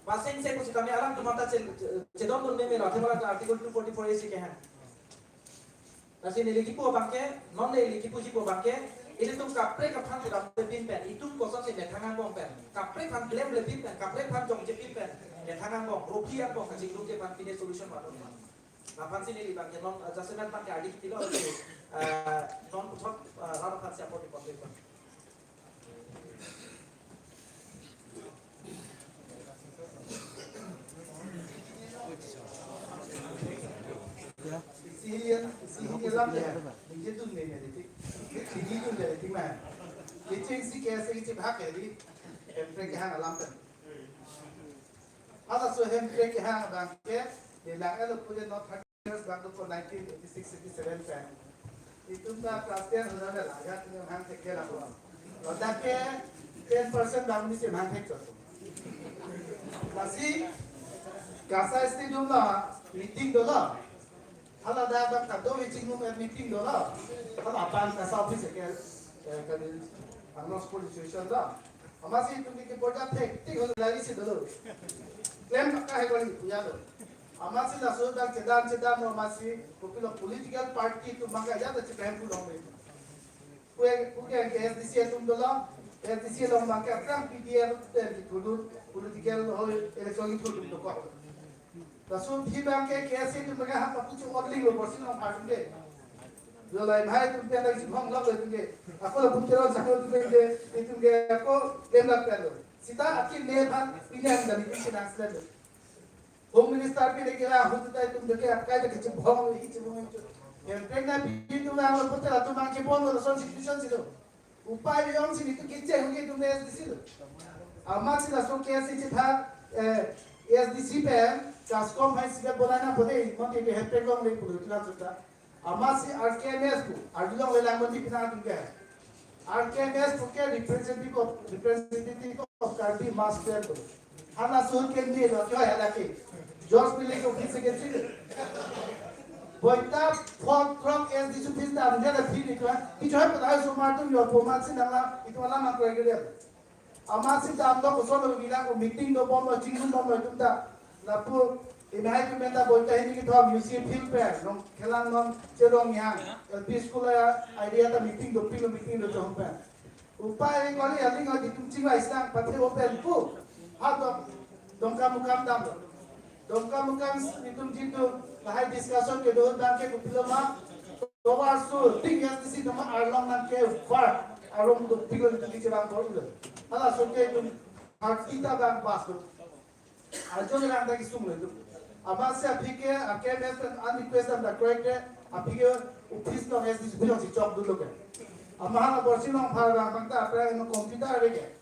Pasing se kami alang tu mata cedon pun memang article 244A sih kehan. Nasi nili kipu bangke, non nili kipu jipu bangke, ini tuh kapre kapan tidak lebih pen, itu kosong sih tangan bong pen, kapre kan klaim lebih pen, kapre kan jong jepit pen, tangan bong, rupiah bong kasih rupiah pan pilih solution baru. Kapan sih nili bangke non adjustment pan ke adik kilo non pucuk rata pan siapa di konten pan. Sihingga lam ya, ini tuh nih jadi, ini tuh jadi mana? Kita sih kayak sih hak ya di, emprek hang lam kan. Ada so emprek hang bangke, di langkah lu punya not 30 years back to 1986-87 kan. Itu nggak kelasnya sudah ada lah, ya punya hang sekian apa. Ladaknya 10% bangun di sini hang sekian. Masih, kasa stadium lah, meeting dolar. Kalau dah tak tahu meeting meeting dolar, kalau apa kasa office ke kali annos police station dah. Masih itu kita boleh tik kalau lagi sih dulu. Klaim kah kalau punya tu. Masih dah sudah cedam masih political party tu mangga jatuh cekam pulang ni. Punya ke SDC tu dolar, SDC lo mangga kan PDL tu political election itu tu kau. Langsung kita ke KSC tu mereka hampa pucuk modeling lo bersih orang pasang deh. Jualan hai tu dia lagi cuma ngelak tu dia. Aku lah pucuk orang sakit tu dia itu dia aku lembab kan lo. Sita akhir lepas pilihan dari itu nasional lo. Home Minister pun lagi lah hutu tu dia apa kaya kecil bom itu itu. Yang pernah itu lah lo pucuk lah tu macam bom lo constitution situ. Upaya yang sini tu kecil mungkin tu dia di situ. Amat sih langsung KSC cipta SDC pen Kaskom hai sila bolana boleh monti ke hepe kong le puluh tulah sudah. Amasi RKMS ku, ardulong lelang monti pina tu ke. RKMS tu ke representative of Karbi Master tu. Hana suhul ke ni lo kyo ya lagi. George Miller ko kisi ke sini. Boita folk rock SDC pista dia ada feel itu. Itu hai pada semua tu yo pemansi nangla itu lama aku lagi dia. Amasi dah amdo ko solo bilang ko meeting do bom lo cingsun bom lo itu dah. Lalu ini tu benda boleh ini kita museum film per, non kelang non cerong yang, di sekolah idea ta meeting do jom per. Upaya ini kalau yang ini di cingwa isang patri open pu, atau dongkam mukam itu jitu, lahai discussion ke dua bangke kupilama, dua arsul, tinggal di sini nama arlong nanti far, arlong tu pilih itu cerang boleh. Alah soalnya itu hak kita bang pasuk. Ajo ni orang lagi sumber itu. Abang saya fikir, akhir masa request anda correct, apikir office no SDC punya job dulu kan. Amah na borsi no phara bangta apra no computer rege.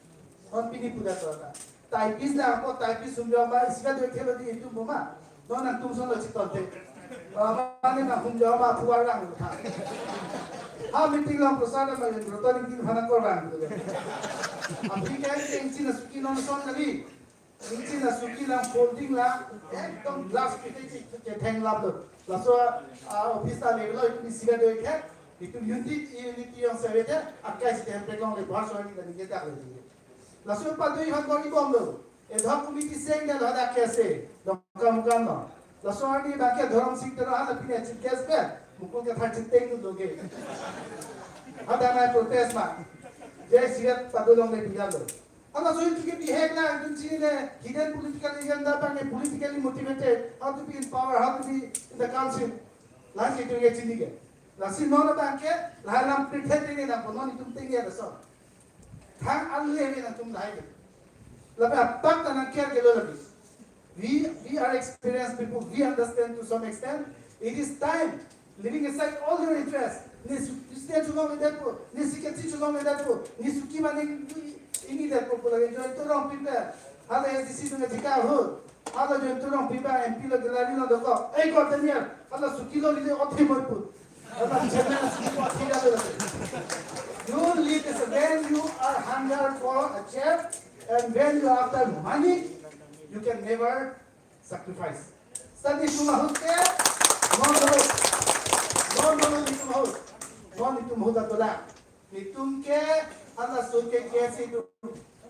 On pini puja torta. Typist na ako typist sumber ba isika do khelo di itu mama. Dona tum son lo chitonte. Mane na humja ma puar rang tha. Ha meeting lang prosada ma rotoning din phana kor rang. Apikir tensi na suki no son kali. Ini lah suki lah folding lah, ekdom glass kita hang lah tu. Lalu office lah level itu di sini ada ikan, itu unit yang saya lihat, akai si tempat long le bahasa ini dan kita lagi. Lalu pada ini hang kau bom tu, dah komiti seng dah ada kese, dongkam no. Lalu ini bagai dorong sing terang ada punya cikes ber, mukul ke thar cikeng tu doge. Ada mai protes mak, jadi sihat pada long le biar tu. Kalau soal kita behave lah, itu cina hidden political agenda, tapi politically motivated, how to be in power, how to be in the council, lah itu yang cini ke. Lah si nona bangke, lah lam pretend ini lah, non itu tinggi ada so. Thang alih ini lah tum lah itu. Lalu apa tanah care kelo lagi. We are experienced people, we understand to some extent. It is time, leaving aside all your interests. Ni stay juga mendapat, ni sikit juga mendapat, ni suki mana ini dah popular itu orang pintar. Ada yang di sini juga hut. Ada yang orang pintar MP lo gelari lo doko. Kau tanya, ada sukilo ni othi merput. Ada jangan sukilo othi dah tu. You lead this when you are hunger for a chair and when you are after money, you can never sacrifice. Tadi cuma hut ke, non itu hut atau lah. Itu ke Allah suke कैसे तो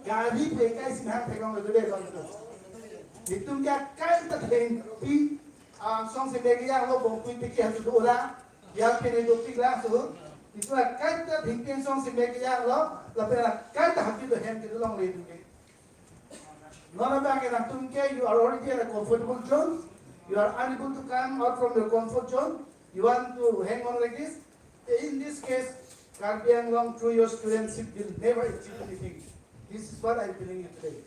गाड़ी पे कैसे हम फेंकों में जुड़े रहते हैं तुम क्या कल तक हैं कि सॉन्ग से लेके या वो बहुत कुछ पिके हम तो बोला yang kini dokter langsung itu kan kita thinking song si mereka yang lo lebih kan kita hati tu hem kita long leh tu ke nona bagi nak tungke you are already in a comfortable zone you are unable to come out from your comfort zone you want to hang on like this in this case Karbiang long through your studentship will never achieve anything this is what I am telling you today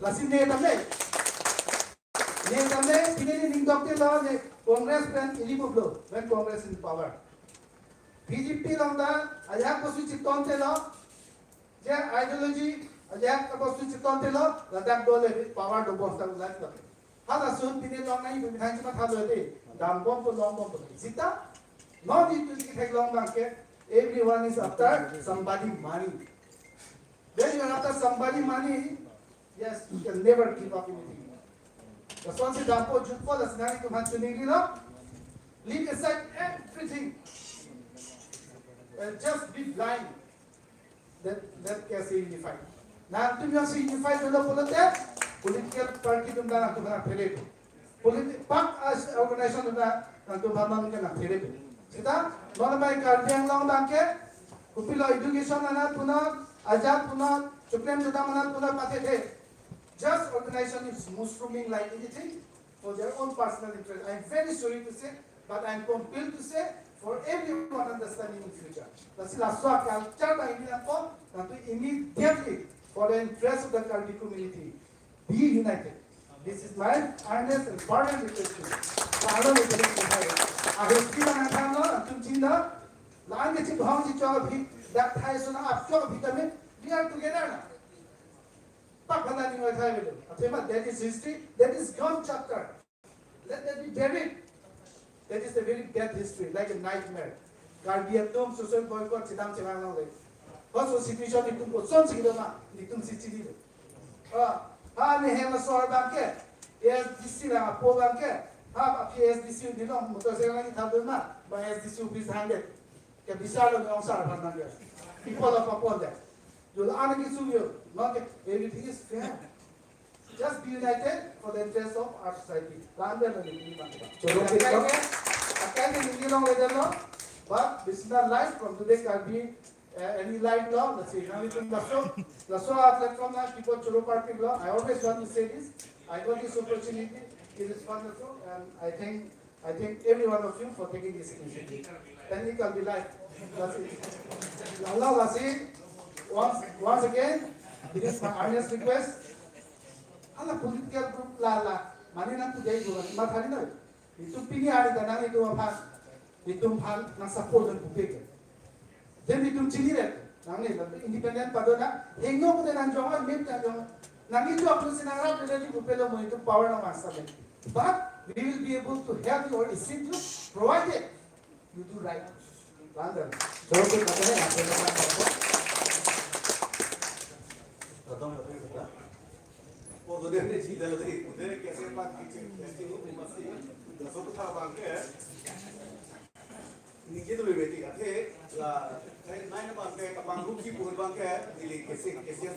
lasin ne tamne pinili ning dokter law ne Congress plan remove law when Congress in power BJP long da ayak ko suci tonte law je ideology ayak ko suci tonte law ladak dole power do boss tang lat law hada sun pinili long nai bidhan sabha thalo de dam bom to long bom to sita no need to take long market everyone is after somebody money when you are after somebody money yes you can never give up anything the son se dampo jutpo the snari to hanchuni lo leave aside everything and just be blind that can say unified now to be unified to the political party to na to na phele to political park as organization to na to bhamang na phele to sita normal Karbiang long bangke kupilo education na tuna ajat tuna supreme jada mana tuna pathe just organization is mushrooming like anything for their own personal interest. I am very sorry to say, but I am compelled to say for everyone understanding in future. That's the last culture by Indian people that we immediately for the interest of the Karbi community be united. This is my earnest and fervent request to you. I don't know I will speak on a panel and to China. Lang the chip hong job that ties on up job we are together now. That is history, that is gone chapter. Let that be buried. That is a very bad history, like a nightmare. Karbiang tum social boycott sidam chirang lang leh. Because situation ni tum ko son sikit ma, ni tum sichili leh. Ni hema soar bangke, ASDC lang apo bangke. ASDC ni long motorcycle lang ithabul ma, ba ASDC bis handed. Ke bisalo ni ang sar bang nangya. People of upon that. You'll argue you, not everything is fair. Just be united for the interest of our society. But this is not life. From today can be any life law. Let's see. Now we can platform now. People Cholo Party law. I always want to say this. I got this opportunity. It is wonderful, and I thank every one of you for taking this initiative. And it can be life. That's it. Allah Wasi. Once again, it is my earnest request. Allah political group la mani nang today go ma thani na itu pini hari tanang itu apa itu hal nang support dan bukti then itu chini re nang ni independent padona hengo ko nang jonga mem ta jong nang itu apun sinara pele di bukti lo mo itu power na masa me but we will be able to help you or assist you provided you do right bandar so ko katanya उधर ने चीज़ उधर कैसे बात की ऐसी हो मस्ती दसों को था बांके नीचे तो बेटी आते नाइन बांके बांगू की पूरी बांके दिल्ली कैसे कैसे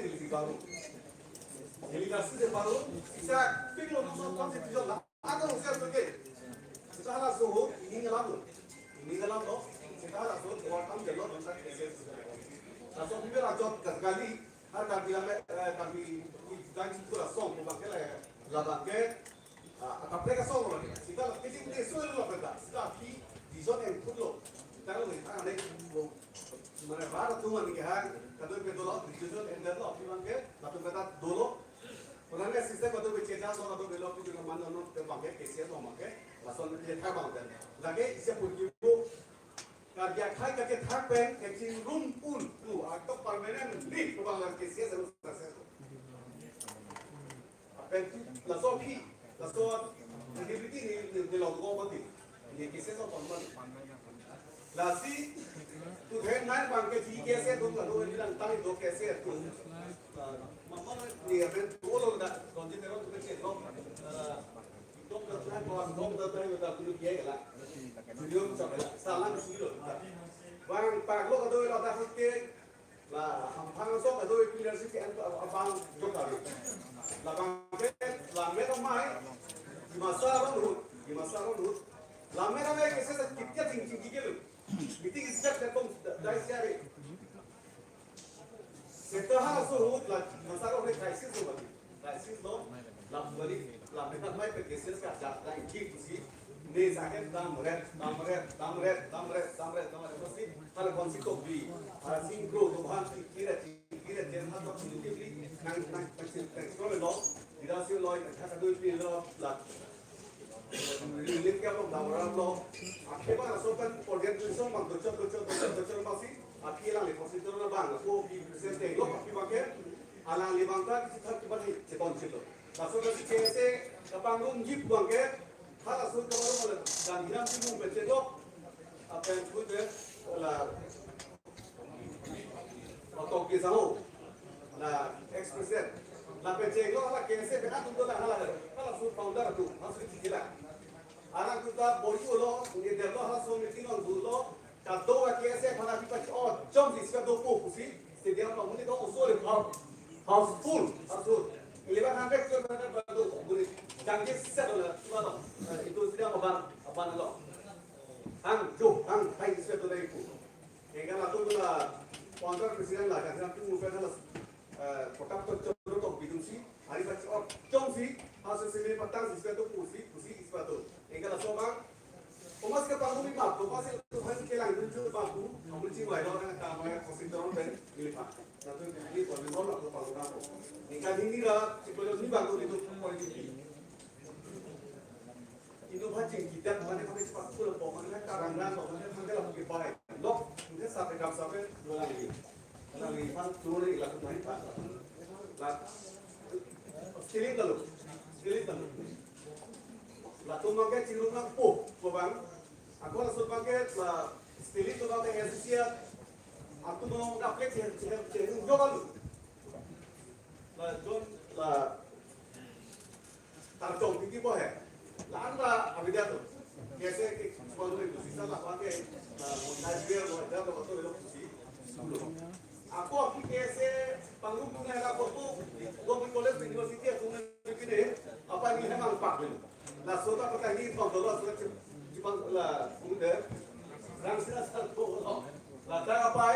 दिल्ली बांगू दिल्ली का सिर्फ बांगू इसे फिर लोग दूसरों कौन से चीज़ों ला आगे उसके अंदर setelah suhu ini ngelam lo setelah suhu keluar kam jello bentar कैसे langsung bibir ajot kali har kami dan itu lah song pakai lah pakai apa mereka song loh kita kita ini semua loh mereka tapi di zona yang kudo kalau kita ada mana barat tuh mana kehan kado ke dolo di zona yang dolo api pakai tapi mereka dolo orangnya sistem kado bercerita soal kado belok itu dengan mana orang pakai kesian orang pakai langsung dia terbang dan lagi siapa pun ibu Karya khai ka ke thak pen ke chi room pun tu atau permanent ni ko bang ke sia seru proses pen la so ki la so activity ni lo go mati ye ke sia so permanent la si tu he nai bang ke ji ke sia tu la do ni lang tai do ke sia tu mama ni ben tu lo da don ni ro tu ke lo dom da tai ko dom da tai da tu ye la video salah silo bang pak lo kadoi lo ta ke la ham so kadoi leadership ke abang jo kali la bang ke la me to mai di masa ro Lama-lama KSS kita tinggi gitu. Meeting start terpom dari siapa? Setelah surut lah, masalah oleh krisis tu bagi. Krisis lo, lama mai KSS ka jatah ini sih. Nih sakit tamret, pasti kalau konsep kopi, sinkro tuhan kira jangan hati sendiri, nang sekolah lo, tidak sih lo, kata dua pilihan lo, lah. Lihat kalau dalam lo, akhirnya sopan proyek itu mang docor masih, akhirnya le positor lo bang, aku present lo, akhirnya alang libangka kita kita cepon cilo. Masuk ke KSE, kapanggung jeep bangke. Kalau sudah baru dan hilang sibuk bercedok, apa yang sudah lah atau kisah lah ekspresen, lah bercedok lah KSE benar untuk lah kalau sudah founder tu masuk cikilah. Anak kita boleh lo, ini dia lo harus meeting on dulu. Kado KSE pada kita oh jom di sini tu pusi, setiap orang ini tu usul houseful. 1100 kilometer baru boleh jangan settle lah itu sudah apa lo hang hai settle dari itu yang kalau tu lah kontrak presiden lah kan tu mungkin lah kotak tu bidung si hari baca or jom si hasil sini petang si tu pusi itu yang kalau sobat Omas ke panggung lima, omas itu hanya kelang itu panggung, kamu cium aja orang kamar konsistoran dan milipan. Nanti ini kalau minum aku panggung aku. Ikan ini lah, sebelum ini panggung itu politik. Itu macam kita mana pakai cepat pulang, mana karangan, mana mana lah pakai baik. Lok, mungkin sampai jam sampai dua lagi pan turun lagi lakukan hari pan. Lah, sekali lalu. Lalu makai cilungan bang. Aku langsung pakai stilit tu kalau yang siap, aku mau dapat yang jual. John tarjong tinggi boleh. Anda apa dia tu? Biasa kalau itu sisa lah pakai najier boleh dah betul betul sih. Aku biasa panggung punya aku tu, gua college university aku ni apa ni memang pak. Nah, sudah pertanyaan kalau sudah Jepang lah, kemudian Rangsina satu, lah dah apa?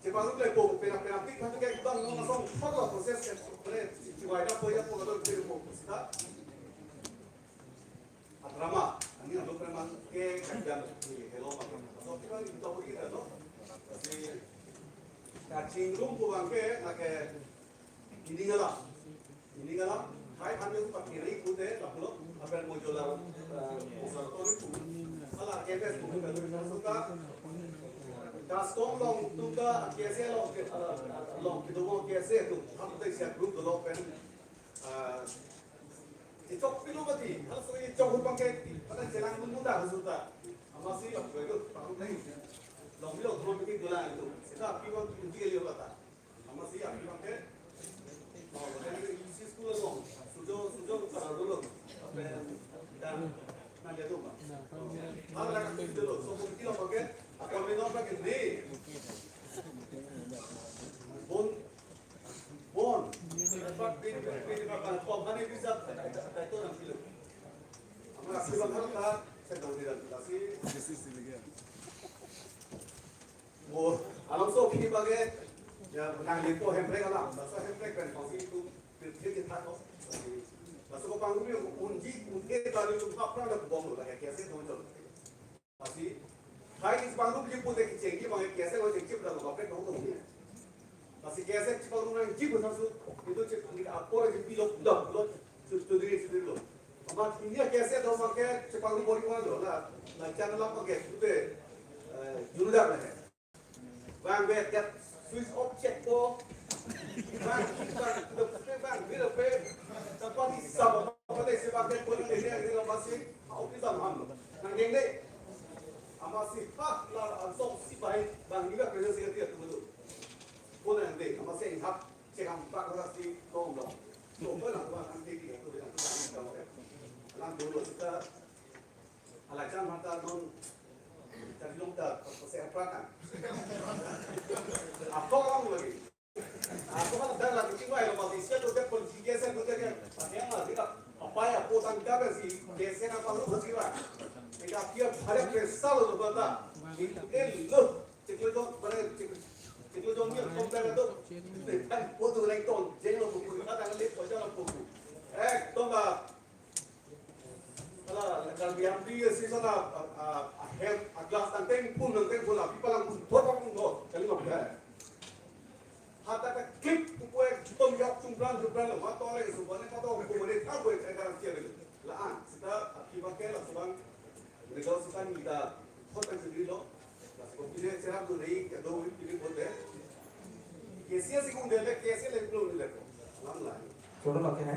Jepang tu lepo, pernah kan tu kita langsung fokus proses sebenarnya jiwa dah poya pengatur dari kita. Drama, ini ada preman ke kajian hello macam. So kita ini tahu kita tu, si kajian rumpu bangke, nak ini galah. Hai kami tu pakai ini kuda, lalu apa yang mau jual usaha tu itu, malah KPS tu kita suka. Kaskom long tu ka KSE long kita mau KSE tu, kami tu siap grup tu long pen. Itu pilu mati, harus ini jauh pakai, pada jalan mudah sudah. Masih apa itu, aku ni long pilu tu mungkin jalan itu. Kita pilu tu dia lihat tak, masih apa pakai. Oh, jadi isi sekolah long. Sujo para dulu dan nanti tu mah. Hal lain tu dulu. So mungkin apa ke? Akan minum apa ke ni? Bon. Sebab di mana kau mana bisa itu nak pilih. Amat sebab apa? Saya tahu dia tapi. Oh, alam so kini bagai ya nang lipo hembrek alam. Masa hembrek kan kau itu kita tahu. Masuk ke panggung ni, unji tadi tu apa nak buang lah, kiasnya tu macam. Masih, hari ini panggung ni pun tak cengki, macam kiasnya kalau cengki pada apa pun tahu ni. Masih kiasnya panggung ni cengki pun satu, itu cengki apa lagi pilot dah, sudah lo. Amat ini kiasnya tahu macam panggung bori mana lah, channel apa ke, itu jurudak lah. Bang bet switch off check tu. Bang, bila pe, tempat ni sama, pada sebabkan polis ini ada masih, aku kita mahu. Nangeng ni, masih hak lah, ansong si baik, bang juga kerja sekali tu betul. Polis ni, masih hak, cekam pak orang si tolong. Tolong lah, bang nanti dia tu dengan kita ni kamu. Alam dulu kita, alasan mata non, jadi lomba, pasal apa? Apa orang lagi? Aku kan dah lagi tinggal di rumah dia tu dia polisi geser tu dia, yang lah dia apa ya potong kabar sih geser apa lu bersih lah, kia bharat ke sal lo bata el lo tikle do bare tikle do ni kom ta do kan po tu lai ton jeng lo pu ka ta le po ja lo pu tom ba ala kal biam di si sana hem a glass tan teng pun nang teng bola pi palang bo pa kong do kali ngok ya hata ka clip tu ko tom yak chung brand lo ma to le su ba ne ka to ko mo ne ta ko e ka kia le la an sita akibat ke la subang legal sukan kita hotel sendiri lo las compide será do rei que do pide poder que si así con dele que si le pro le lang la చూడండి ఓకేనా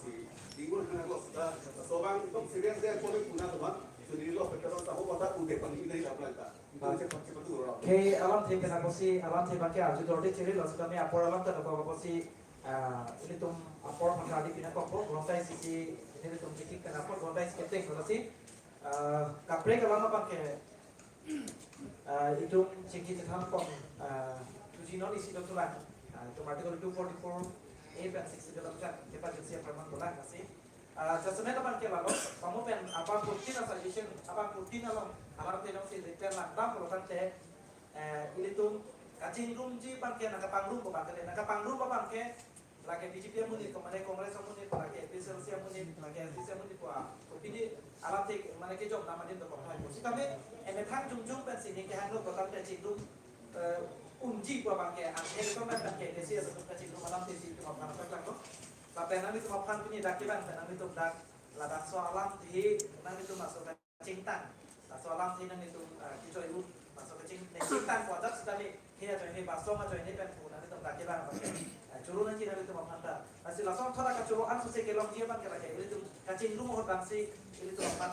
si digo na lo sta sobang tom serian de ko le puna to ba sendiri lo pero ta ho bata ude pan ni la planta entonces pache patu ro ke alam the kana kosi alam the bakya aju dorte chiri los kami apor alam ta ko kosi ini tum apor makadi pina ko rontai sisi ini tum kiki kana apor rontai skeptek kosi kapre kalama bakya itu ciki tham kom tujino isi doktoran itu artikel 244 A dan 6 dalam kan emergency perman bola kasih jasanya teman kita lalu kamu pen apa putin asal suggestion apa putin alam alam tenang si detail nak dah kalau kan teh ini tuh kacing rumji bangke nak pangrum nak pangrum bangke lagi DGP muni kemana kongres muni lagi PCLC muni lagi SDC muni kuah ini alam teh mana ke job nama dia tu kau tahu sih kami thang jung pen sini ke hang lo kalau kan cacing rum unji kuah bangke angke itu kan bangke desi sebut kacing rum alam teh si tu apa nak tu tapi nanti tu makan punya daki bang nanti tu dak ladang soalam di nanti tu masuk ke cintan soalam di nanti tu kita ibu masuk ke cintan kuat sudah ni dia tu ini basong atau ini pen nanti tu daki bang curu nanti nanti tu makan dah masih langsung thora ke curu an susah kelong dia bang kerja ini tu kacing rumah orang si ini tu makan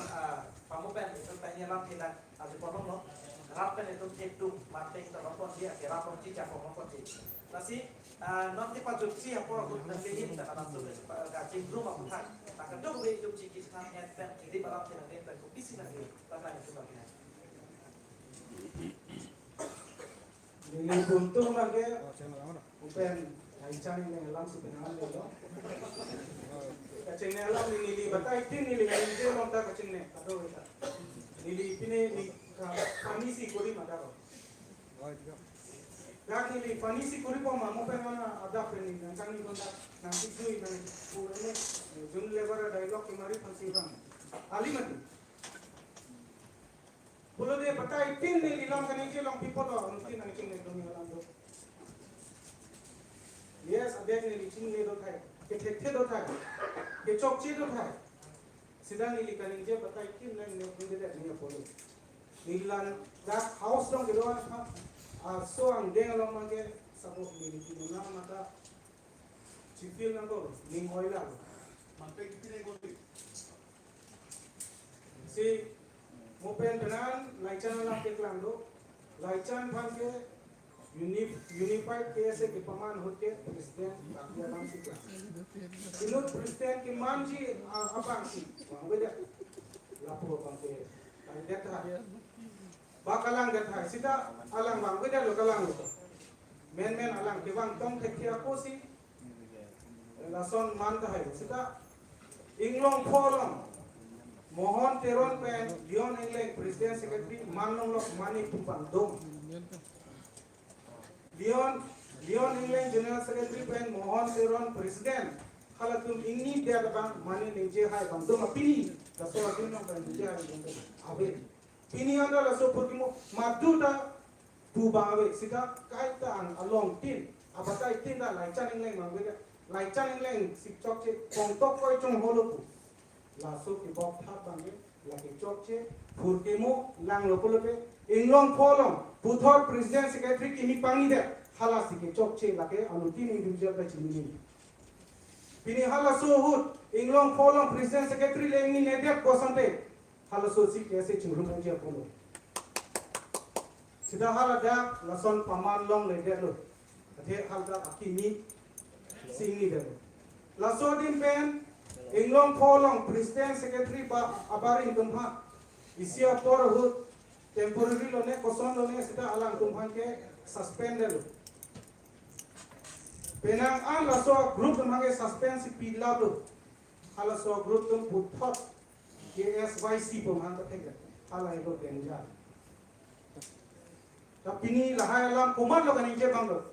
pamu pen itu pennya lam tidak ada potong lo rap pen itu itu mati kita lakukan dia kira pun cicak pun cicak masih nanti pajak sih apa aku nanti ini tak akan masuk kacing rumah bukan akan dong beri itu ciki sekarang dan jadi balap dengan dan kupisi lagi tanah itu bagian Ini buntung lagi, bukan kacang ini alam sebenarnya lo. Kacang ini alam ini li batai tin ini yang dia lontar kacang ini, aduh kita. Ini ini kami si kuri macam apa? Dak ini pani si kuri pun mamu mana ada pani, kacang ini lontar nanti tu ini purane jun lebar dialog kemari pansi bang. Alimati. Bulu dia batai tin ini long kani long people nanti nanti ni dunia alam tu. Yes, ada yang ni cing ni dot hai, ke dot hai, ke chok dot hai. Sidang ni kani je batai tin ni dia ni polo. Nilan dak house dong keluar apa? So ang deng long mangke sabuk ni na mata cipil nanggo ni moila. mantai kini ngoli Si mopen tenan laican lang keklando, laican bangke unified KSA ke paman hote presiden dia nam sikla. Inut presiden ke manji abang si, wangweda lapo bangke. Kandidat ha. Bakalang gatha sida alang wangweda lo kalang lo. Men alang ke wang tong tekya ko si. Lason manta hai sida inglong polong mohon teron pen Leon Engleng presiden secretary manong lok mani tumpang dong Leon Engleng general secretary pen mohon teron presiden halatum ingni dia bang mani ninje hai bang dong apini daso adun nang pen ninje hai bang abe pini anda laso purkimo maduda tu bawe sida kaita ang along tin abakai tin da laican Engleng mangweda laican Engleng sikchok che kongtok koi chung holopu laso ki bok thap bange laki chokche furkemo lang lopolope inglong polong puthor president secretary ki pangi de halasi ki chokche lake anutin individual ka chini pini halaso hut inglong polong president secretary lengni nedep kosante halaso si kese chungrum je polo sida halada lason paman long lede lo ate halda akini singni de laso din pen Inglong polong presiden secretary ba abaring tumha isia por hut temporary lo ne koson lo ne sida alang tumhan ke suspended lo penang an laso group tumha ke suspend si pila lo halaso group tum puthot KSYC pumhan ta thek ala ito denja tapi ni lahai alam kumat lo kan inje bang lo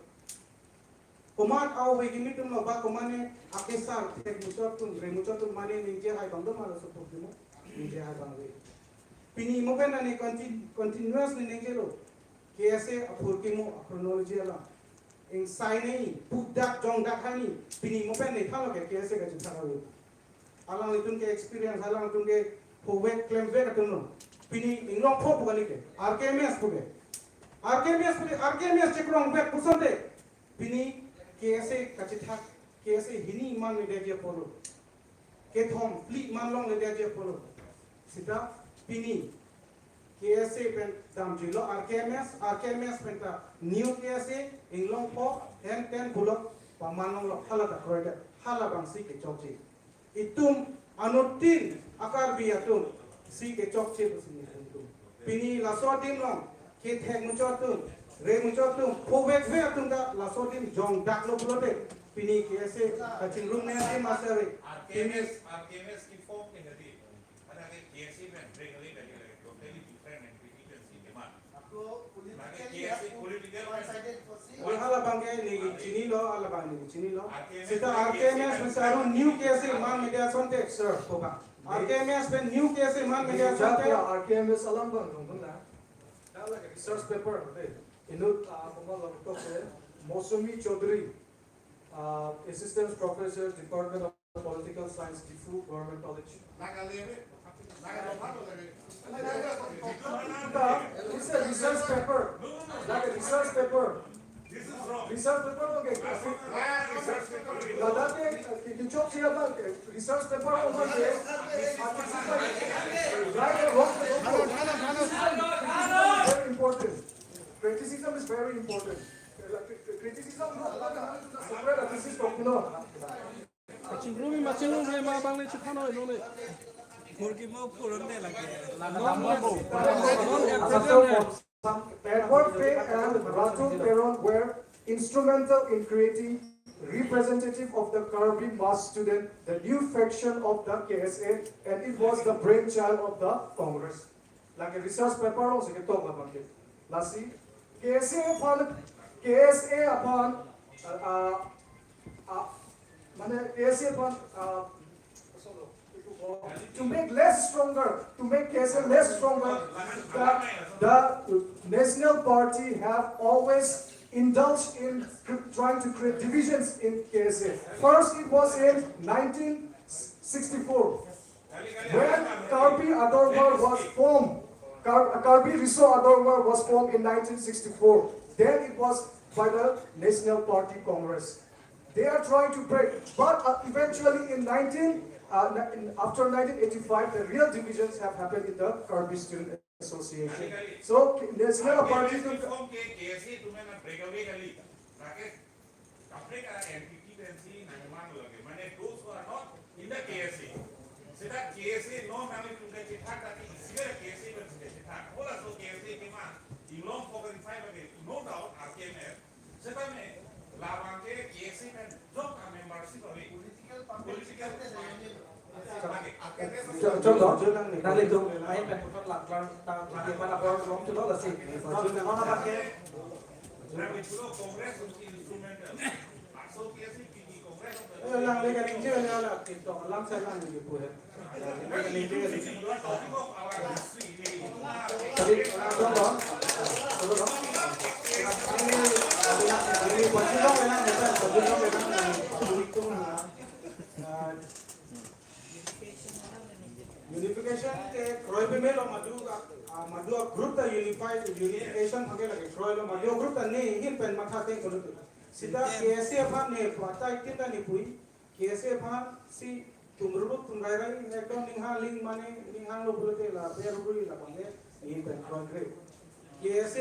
kumat au begini tum lo ba kumane akesar tek mucot tum mane inje hai bang lo malah sepuluh demo inje hai bang lo pini mo kan ane continuous ni inje lo kiase apur kimo chronology ala ing sai nei budak jong dak hani pini mo kan nei thalo ke kiase ka chithara lo alang itun ke experience alang itun ke Huwet claim ve katun no pini inglong pho pugani ke RKMS chekrong ve pusante pini KSA kachithak KSA hini man le deje polo ke thom fleet man long le deje polo sita pini KSA pen dam jilo RKMS pen ta new KSA inglong pho ten bulok pamanong lo hala ta kroide hala bang si ke chokji itum anotin akar biatum si ke chok che sini tu pini lasotim long ke thek muchotum re muchotum povek ve atum da lasotim jong dak lo blote pini ke se kachin room ne ase masare RKMS की form के हदी अना के KSC में regularly लगे totally different and critical C demand आपको political hala bangke ni chini lo ala bang ni chini lo sita RKMS mesaro new KSA man media sonte sir hoga RKMS pen new KSA man media sonte RKMS alam bang dong na dala ke research paper de inut mobile laptop se Mosumi Chaudhary assistant professor department of political science Difu government college it's a research paper like a research paper this is wrong research paper okay research paper Dada ke kichok siya ba research paper ko ba ke right or wrong very important criticism is very important criticism sebenarnya this is no Chingrumi machingrumi le ma bang le chithano no le murgi mo puron de lage Edward Pay and Ratu Peron were instrumental in creating representative of the Karbi mass student, the new faction of the KSA, and it was the brainchild of the Congress. Like a research paper also get talk about it. Last see, KSA upon to make less stronger, to make KSA less stronger, the National Party have always indulged in trying to create divisions in KSA. First, it was in 1964 when Karbi Adorwar was formed. Karbi Riso Adorwar was formed in 1964. Then it was by the National Party Congress. They are trying to break, but eventually after 1985, the real divisions have happened in the Karbi Student Association. So National Party form के KSC तुम्हें ना breakaway करी ताकि अपने का entity tendency निर्माण लगे मैंने those who are not in the KSC सीधा KSC no मैंने तुमने चिट्ठा ताकि इसलिए KSC में तुमने चिट्ठा बोला तो KSC के मां इंग्लॉन्ग फोकस फाइव लगे no doubt RKMS सीधा में लाभांके KSC में जो का membership अभी political Contoh, kita hitung, ayam dan pusat laklan, bagaimana orang belum coba lah sih. Mana pakai? Nah, itu lo kongres untuk instrumental. Asosiasi tinggi kongres. lang le kan inje le ala kita lang sa lang ni pura. Jadi contoh, ini posisi memang kita posisi memang itu unification के क्रोय पे मेलो मधु group ता unification आगे लगे क्रोय लो मधु group ता नहीं हिल pen मथा ते करो सीधा कैसे अपन ने पता इतना नहीं हुई कैसे अपन सी तुमरुट तुमराई राई एकदम निहा लिंग माने निहा लो बोलते ला पेरुरी ला बंगे ये पेन क्रोय ग्रे कैसे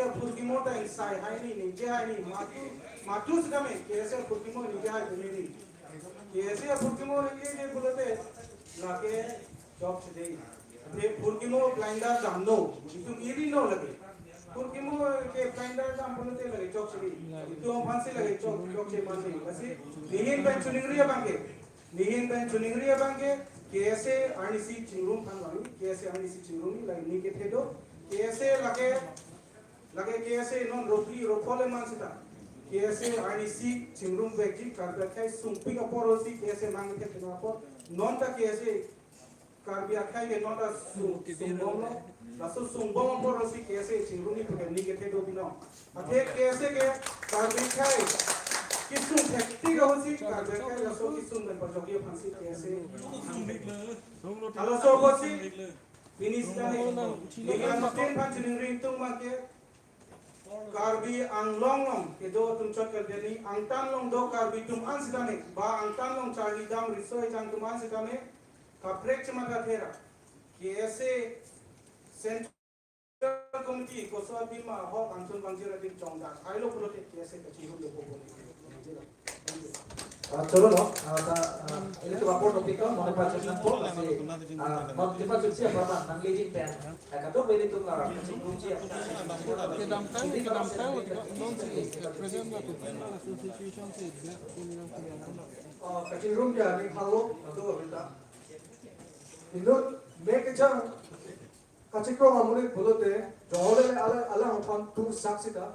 अफुर्गिमो ता इंसाई हाई नहीं निजे हाई नहीं मातु सीधा में कैसे अफुर्गिमो निजे हाई नहीं कैसे अफुर्गिमो निजे बोलते लाके जॉब से दे ये फुर्गिमो ब्लाइंडर जानो itu iri no lagi फुर्गिमो के ब्लाइंडर जाम बोलते लगे जॉब से itu फांसी लगे जॉब से माने बस निहिन pen चुनिंगरिया बांगे KSA RNC Chingrung kan lagi KSA RNC Chingrung lagi ni ke thedo KSA lage KSA non rotri rotole mansita KSA RNC Chingrung beki karbe kai sumpi ka porosi KSA mang ke thina por non ta KSA karbe kai ke non ta sumbom laso sumbom porosi KSA Chingrung ni ke thedo bino ate KSA ke karbe kai kisum thekti ga hosi karbe kai laso kisum ben pajogi phansi KSA halo so hosi minister ni ten phan chingring tung ma ke karbi anglong long ke do tum chot kar deni angtan long do karbi tum an sidane ba angtan long charli dam research ang tum an sidane ka prek chama ka thera KSA central committee ko so bima ho ansun bangjira dik chongda ailo pulote KSA ka chihu do bo चलो ना ini tu lapor topik kan mau baca nampo masih mau kita cuci apa mana nang leading pen kata beli tu ngarang cinggung cia Kedam tang non si present la tutela la substitution se dia kacing room dia ni halo tu berita itu make jang kacing room amuli bolote jole ala hafan tu saksita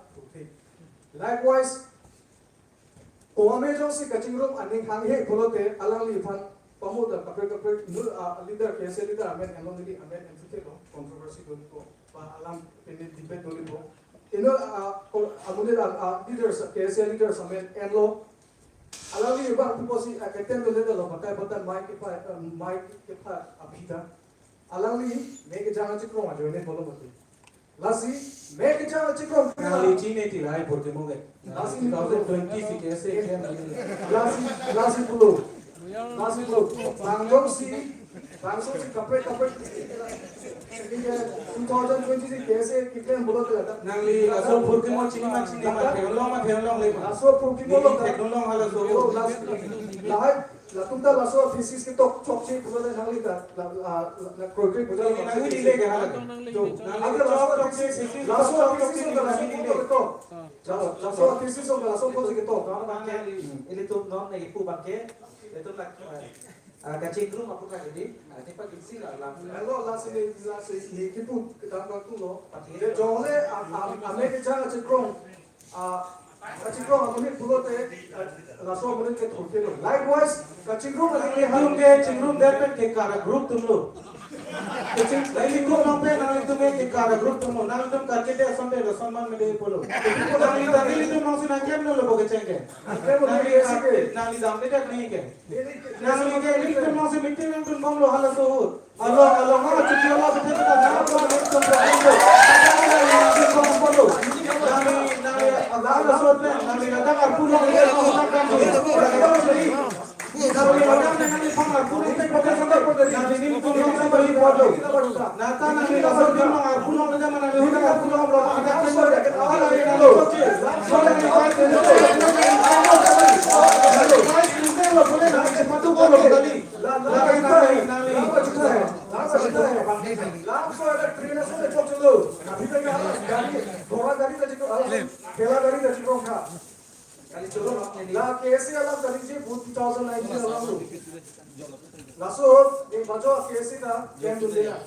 likewise Kome jong si kacing room aning hanghe bolote alang li fan pamuda kapre nur leader KSA leader amen elong di amen entite lo controversy doli ko pa alam pene debate doli ko ino amule leaders KSA leaders amen enlo alang li ba people si katen doli lo pakai batan mic ke pa abhida alang li make jang chikro ma joine bolo mati lasi make jang chikro nali chine ti lai porte moge lasi 2020 si KSA lasi pulo Bangong si kapre 2020 si KSA kitlen bolo te nangli aso purki mo chini ma theolong le aso purki mo theolong hala so lahai latumta laso thesis ke tok chok che bolo te nangli ta la kroke bolo nangli dile ke hala to nangli laso thesis to laso thesis to laso to ke to Ini tuh non ibu bangke itu kacing room apa kan jadi tempat isi lah Hello, lasi ni kipu kita tu lo. Dia jole ame ke jangan cekrong. Cekrong amuni pulo te laso amuni ke thurke lo. Likewise, cekrong amuni तुम के चिंगरूम देर पे के car group तुम लो कचिंग like को नंबे नाली तुम्हें के car group तुम लो नाली तुम करके दे संबे लो सम्मान में दे बोलो नाली दादी तुम नौसी ना क्या लो बोगे चेंगे नाली दाम दे तक नहीं के नाली के लिख तुम नौसी मिट्टी में तुम बम लो हल्ला सो हो हल्ला हल्ला हाँ चुकी वाला से तेरे का नाम को नहीं तुम बोलो नाली नाली अल्लाह सोच ले नाली लगा कर पूरा ये काम काम Kalau yang orang dengan lipang aku nanti pada sampai pada nanti ini pun orang sampai bodoh. Nata nanti kalau dia mengaku pulang aja mana dia udah pulang berapa ada semua dekat awal lagi lalu. Soalnya ini baik itu. Lalu baik itu lo boleh nanti sepatu boleh tadi. Lalu nanti langsung ada trainer sudah cocok dulu. Nanti kita gari, orang gari tadi tu, kela gari tadi kongka. La KSA alam tadi je 2019 alam lu. Laso ये बजो KSA का game तो लेना.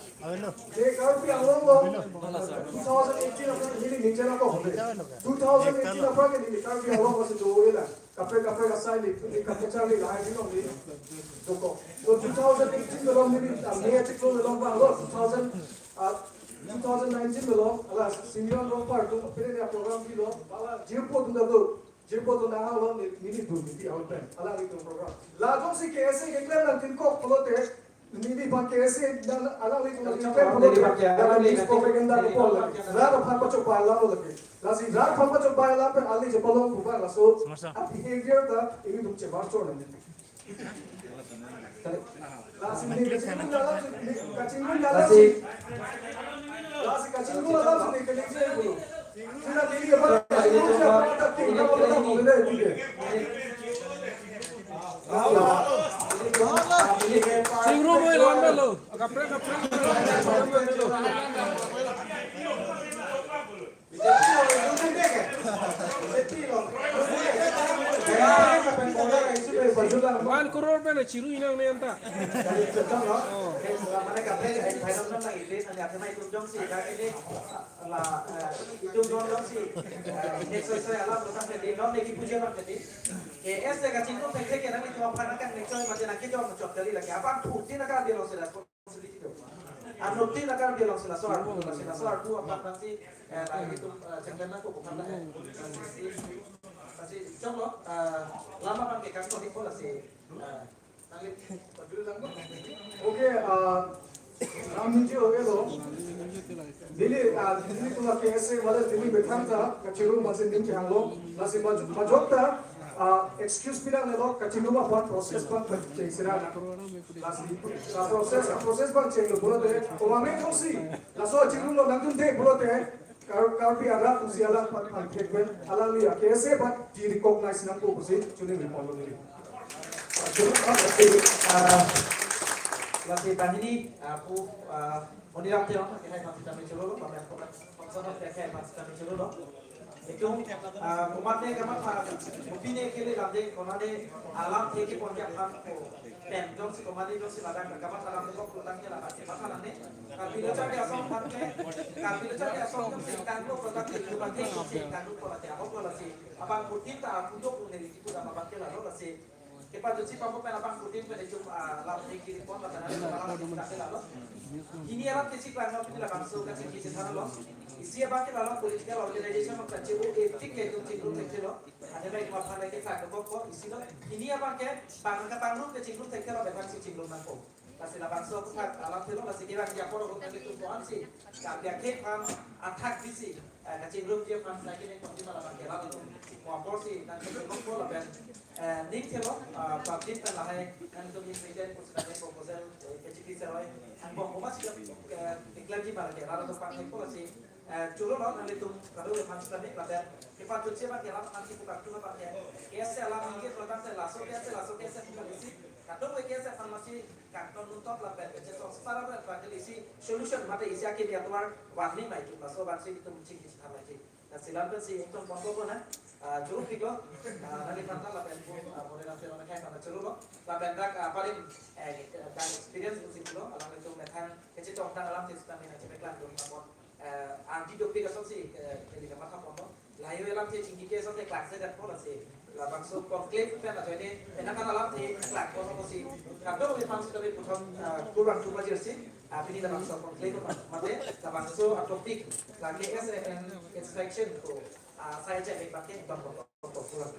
ये काफी along लो 2018 अपना मिली नीचे ना को होते. 2018 अपना के मिली काफी अलोंग बस जो ये ना. कपड़े का साइड ले कपड़े चाली लाए भी लोग ले. तो 2018 में लोग मिली मैं अच्छे को लोग बालो 2019 में लोग अला सीनियर लोग पर तो फिर ने प्रोग्राम भी लोग बाला जिरपो तुम लोग जिरपो तो ना लोग मिली दूर मिली आउट पे अला भी तो प्रोग्राम लाजों से कैसे के क्लेम ना तिनको बोलते मिली बा कैसे अला भी तो क्लेम बोलते अला न्यूज़ प्रोपेगेंडा को बोल रात फाट पचो पाला लगे लासी रात फाट पचो पाला पे अली जे बोलो बुबा लासो बिहेवियर दा ये दुख से बात छोड़ नहीं लासी ने कचिंग डाला सुने के लिए बोलो सुना मेरी बात Cingrum mo ilan lo. Kapre. Mobile koror pe na chiru inang ne anta. Dari contoh loh, mana kafe saya nonton lagi itu, nanti apa itu jong sih, kali ini lah itu jong sih, exercise alam bukan jadi, non lagi pujian apa jadi, es dekat sini tuh kayak kira itu apa kan, next macam nak kita macam kali lagi, apa bukti nak dia langsung sudah sedikit tu, bukti nak dia langsung soal tu apa nanti, lagi itu jangan aku bukan lah, masih jong loh, lama kan kayak kan kau pola sih. Okay नाम नीचे हो गए लो दिल्ली दिल्ली तुम कैसे वाला दिल्ली बैठा था कचिरू machine दिन के लो मशीन मजोता एक्सक्यूज बिना ले लो कचिरू में बहुत प्रोसेस पर चेंजरा ना प्रोसेस पर चेंज लो बोलते हैं ओमामे कोसी लासो कचिरू लो नंदुन दे बोलते हैं कार्पी आला तुझी आला पर ट्रीटमेंट आला लिया कैसे बात जी रिकॉग्नाइज ना को उसे चुने में फॉलो ले Lagi ini aku moniram dia orang kayak macam kami celur, kami konsep kayak macam kami celur. Itu umatnya kami mungkin kali lagi konade alam teki ponjak kan pen jom si komadi jom si ladang kami alam itu pelangnya lah pasti masalah ni. Kalau cari asal pakai, kalau cari asal jom si kandung produk itu pakai si kandung produk apa produk si abang putih tak untuk dari itu sama pakai lah lo si. Kita jadi pampu penapang putin pada jum lapik kiri pon pada nanti malam kita lalu. Ini alat kecil kerana kita langsung kan kecil sana loh. Isi apa kita lalu political organization macam CU etik itu cikgu kecil loh. Ada baik apa lagi kita kok isi loh. Ini apa ke bangka tanggung ke cikgu kecil loh betul si cikgu mampu. Masih lapan so kita alat itu masih kira dia kalau kita itu tuan sih. Kalau dia ke pam attack visi. Kecil dia pam lagi ni kau cuma lapan kira itu. Mampu sih dan kita mampu lah ben. Nik thelo public ta lahay ang to present ko sa proposal HTC seroy ang bong mas declare para que raro to pak ko si chulo no nali tum kado mas ta ne kada ke pa to cheba ke ram anti ko tu pa ke ese ala minge program se laso ke se polisi kado ke se pharmacy kanton nu top la pe che so para pa ke isi solution mate isi ke dia tomar wahni mai ki paso bansi tum chik ki thamai ki na silaban si ekdom bangko na cukup tiga, nanti pantas lah penku, boleh langsung orang kayak mana cukup, lah pendak paling experience musik lo, alam itu mereka kecil contoh alam sistem ini macam iklan dulu, namun anti dopi kasih sih, jadi kamar apa pun, lah itu alam sih tinggi ke soalnya kelasnya dan pola sih, lah bangsa konflik kan atau ini, enak kan alam sih kelas pola sih, kalau lebih bangsa lebih putar kurang cuma jersey, ini dah bangsa konflik, mati, lah bangsa topik, lagi extraction tu. Saya cek pakai bangkok pulang.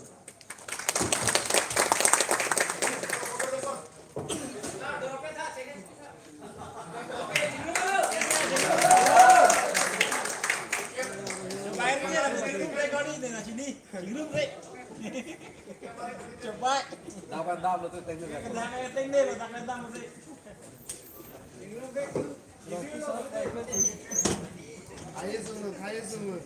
Bayarnya lah grup rekodi dengan sini, grup rek. Coba. Dapat dapat tu tengok. Dapat tengok, dapat dapat tu. Grup rek. Ayo semua.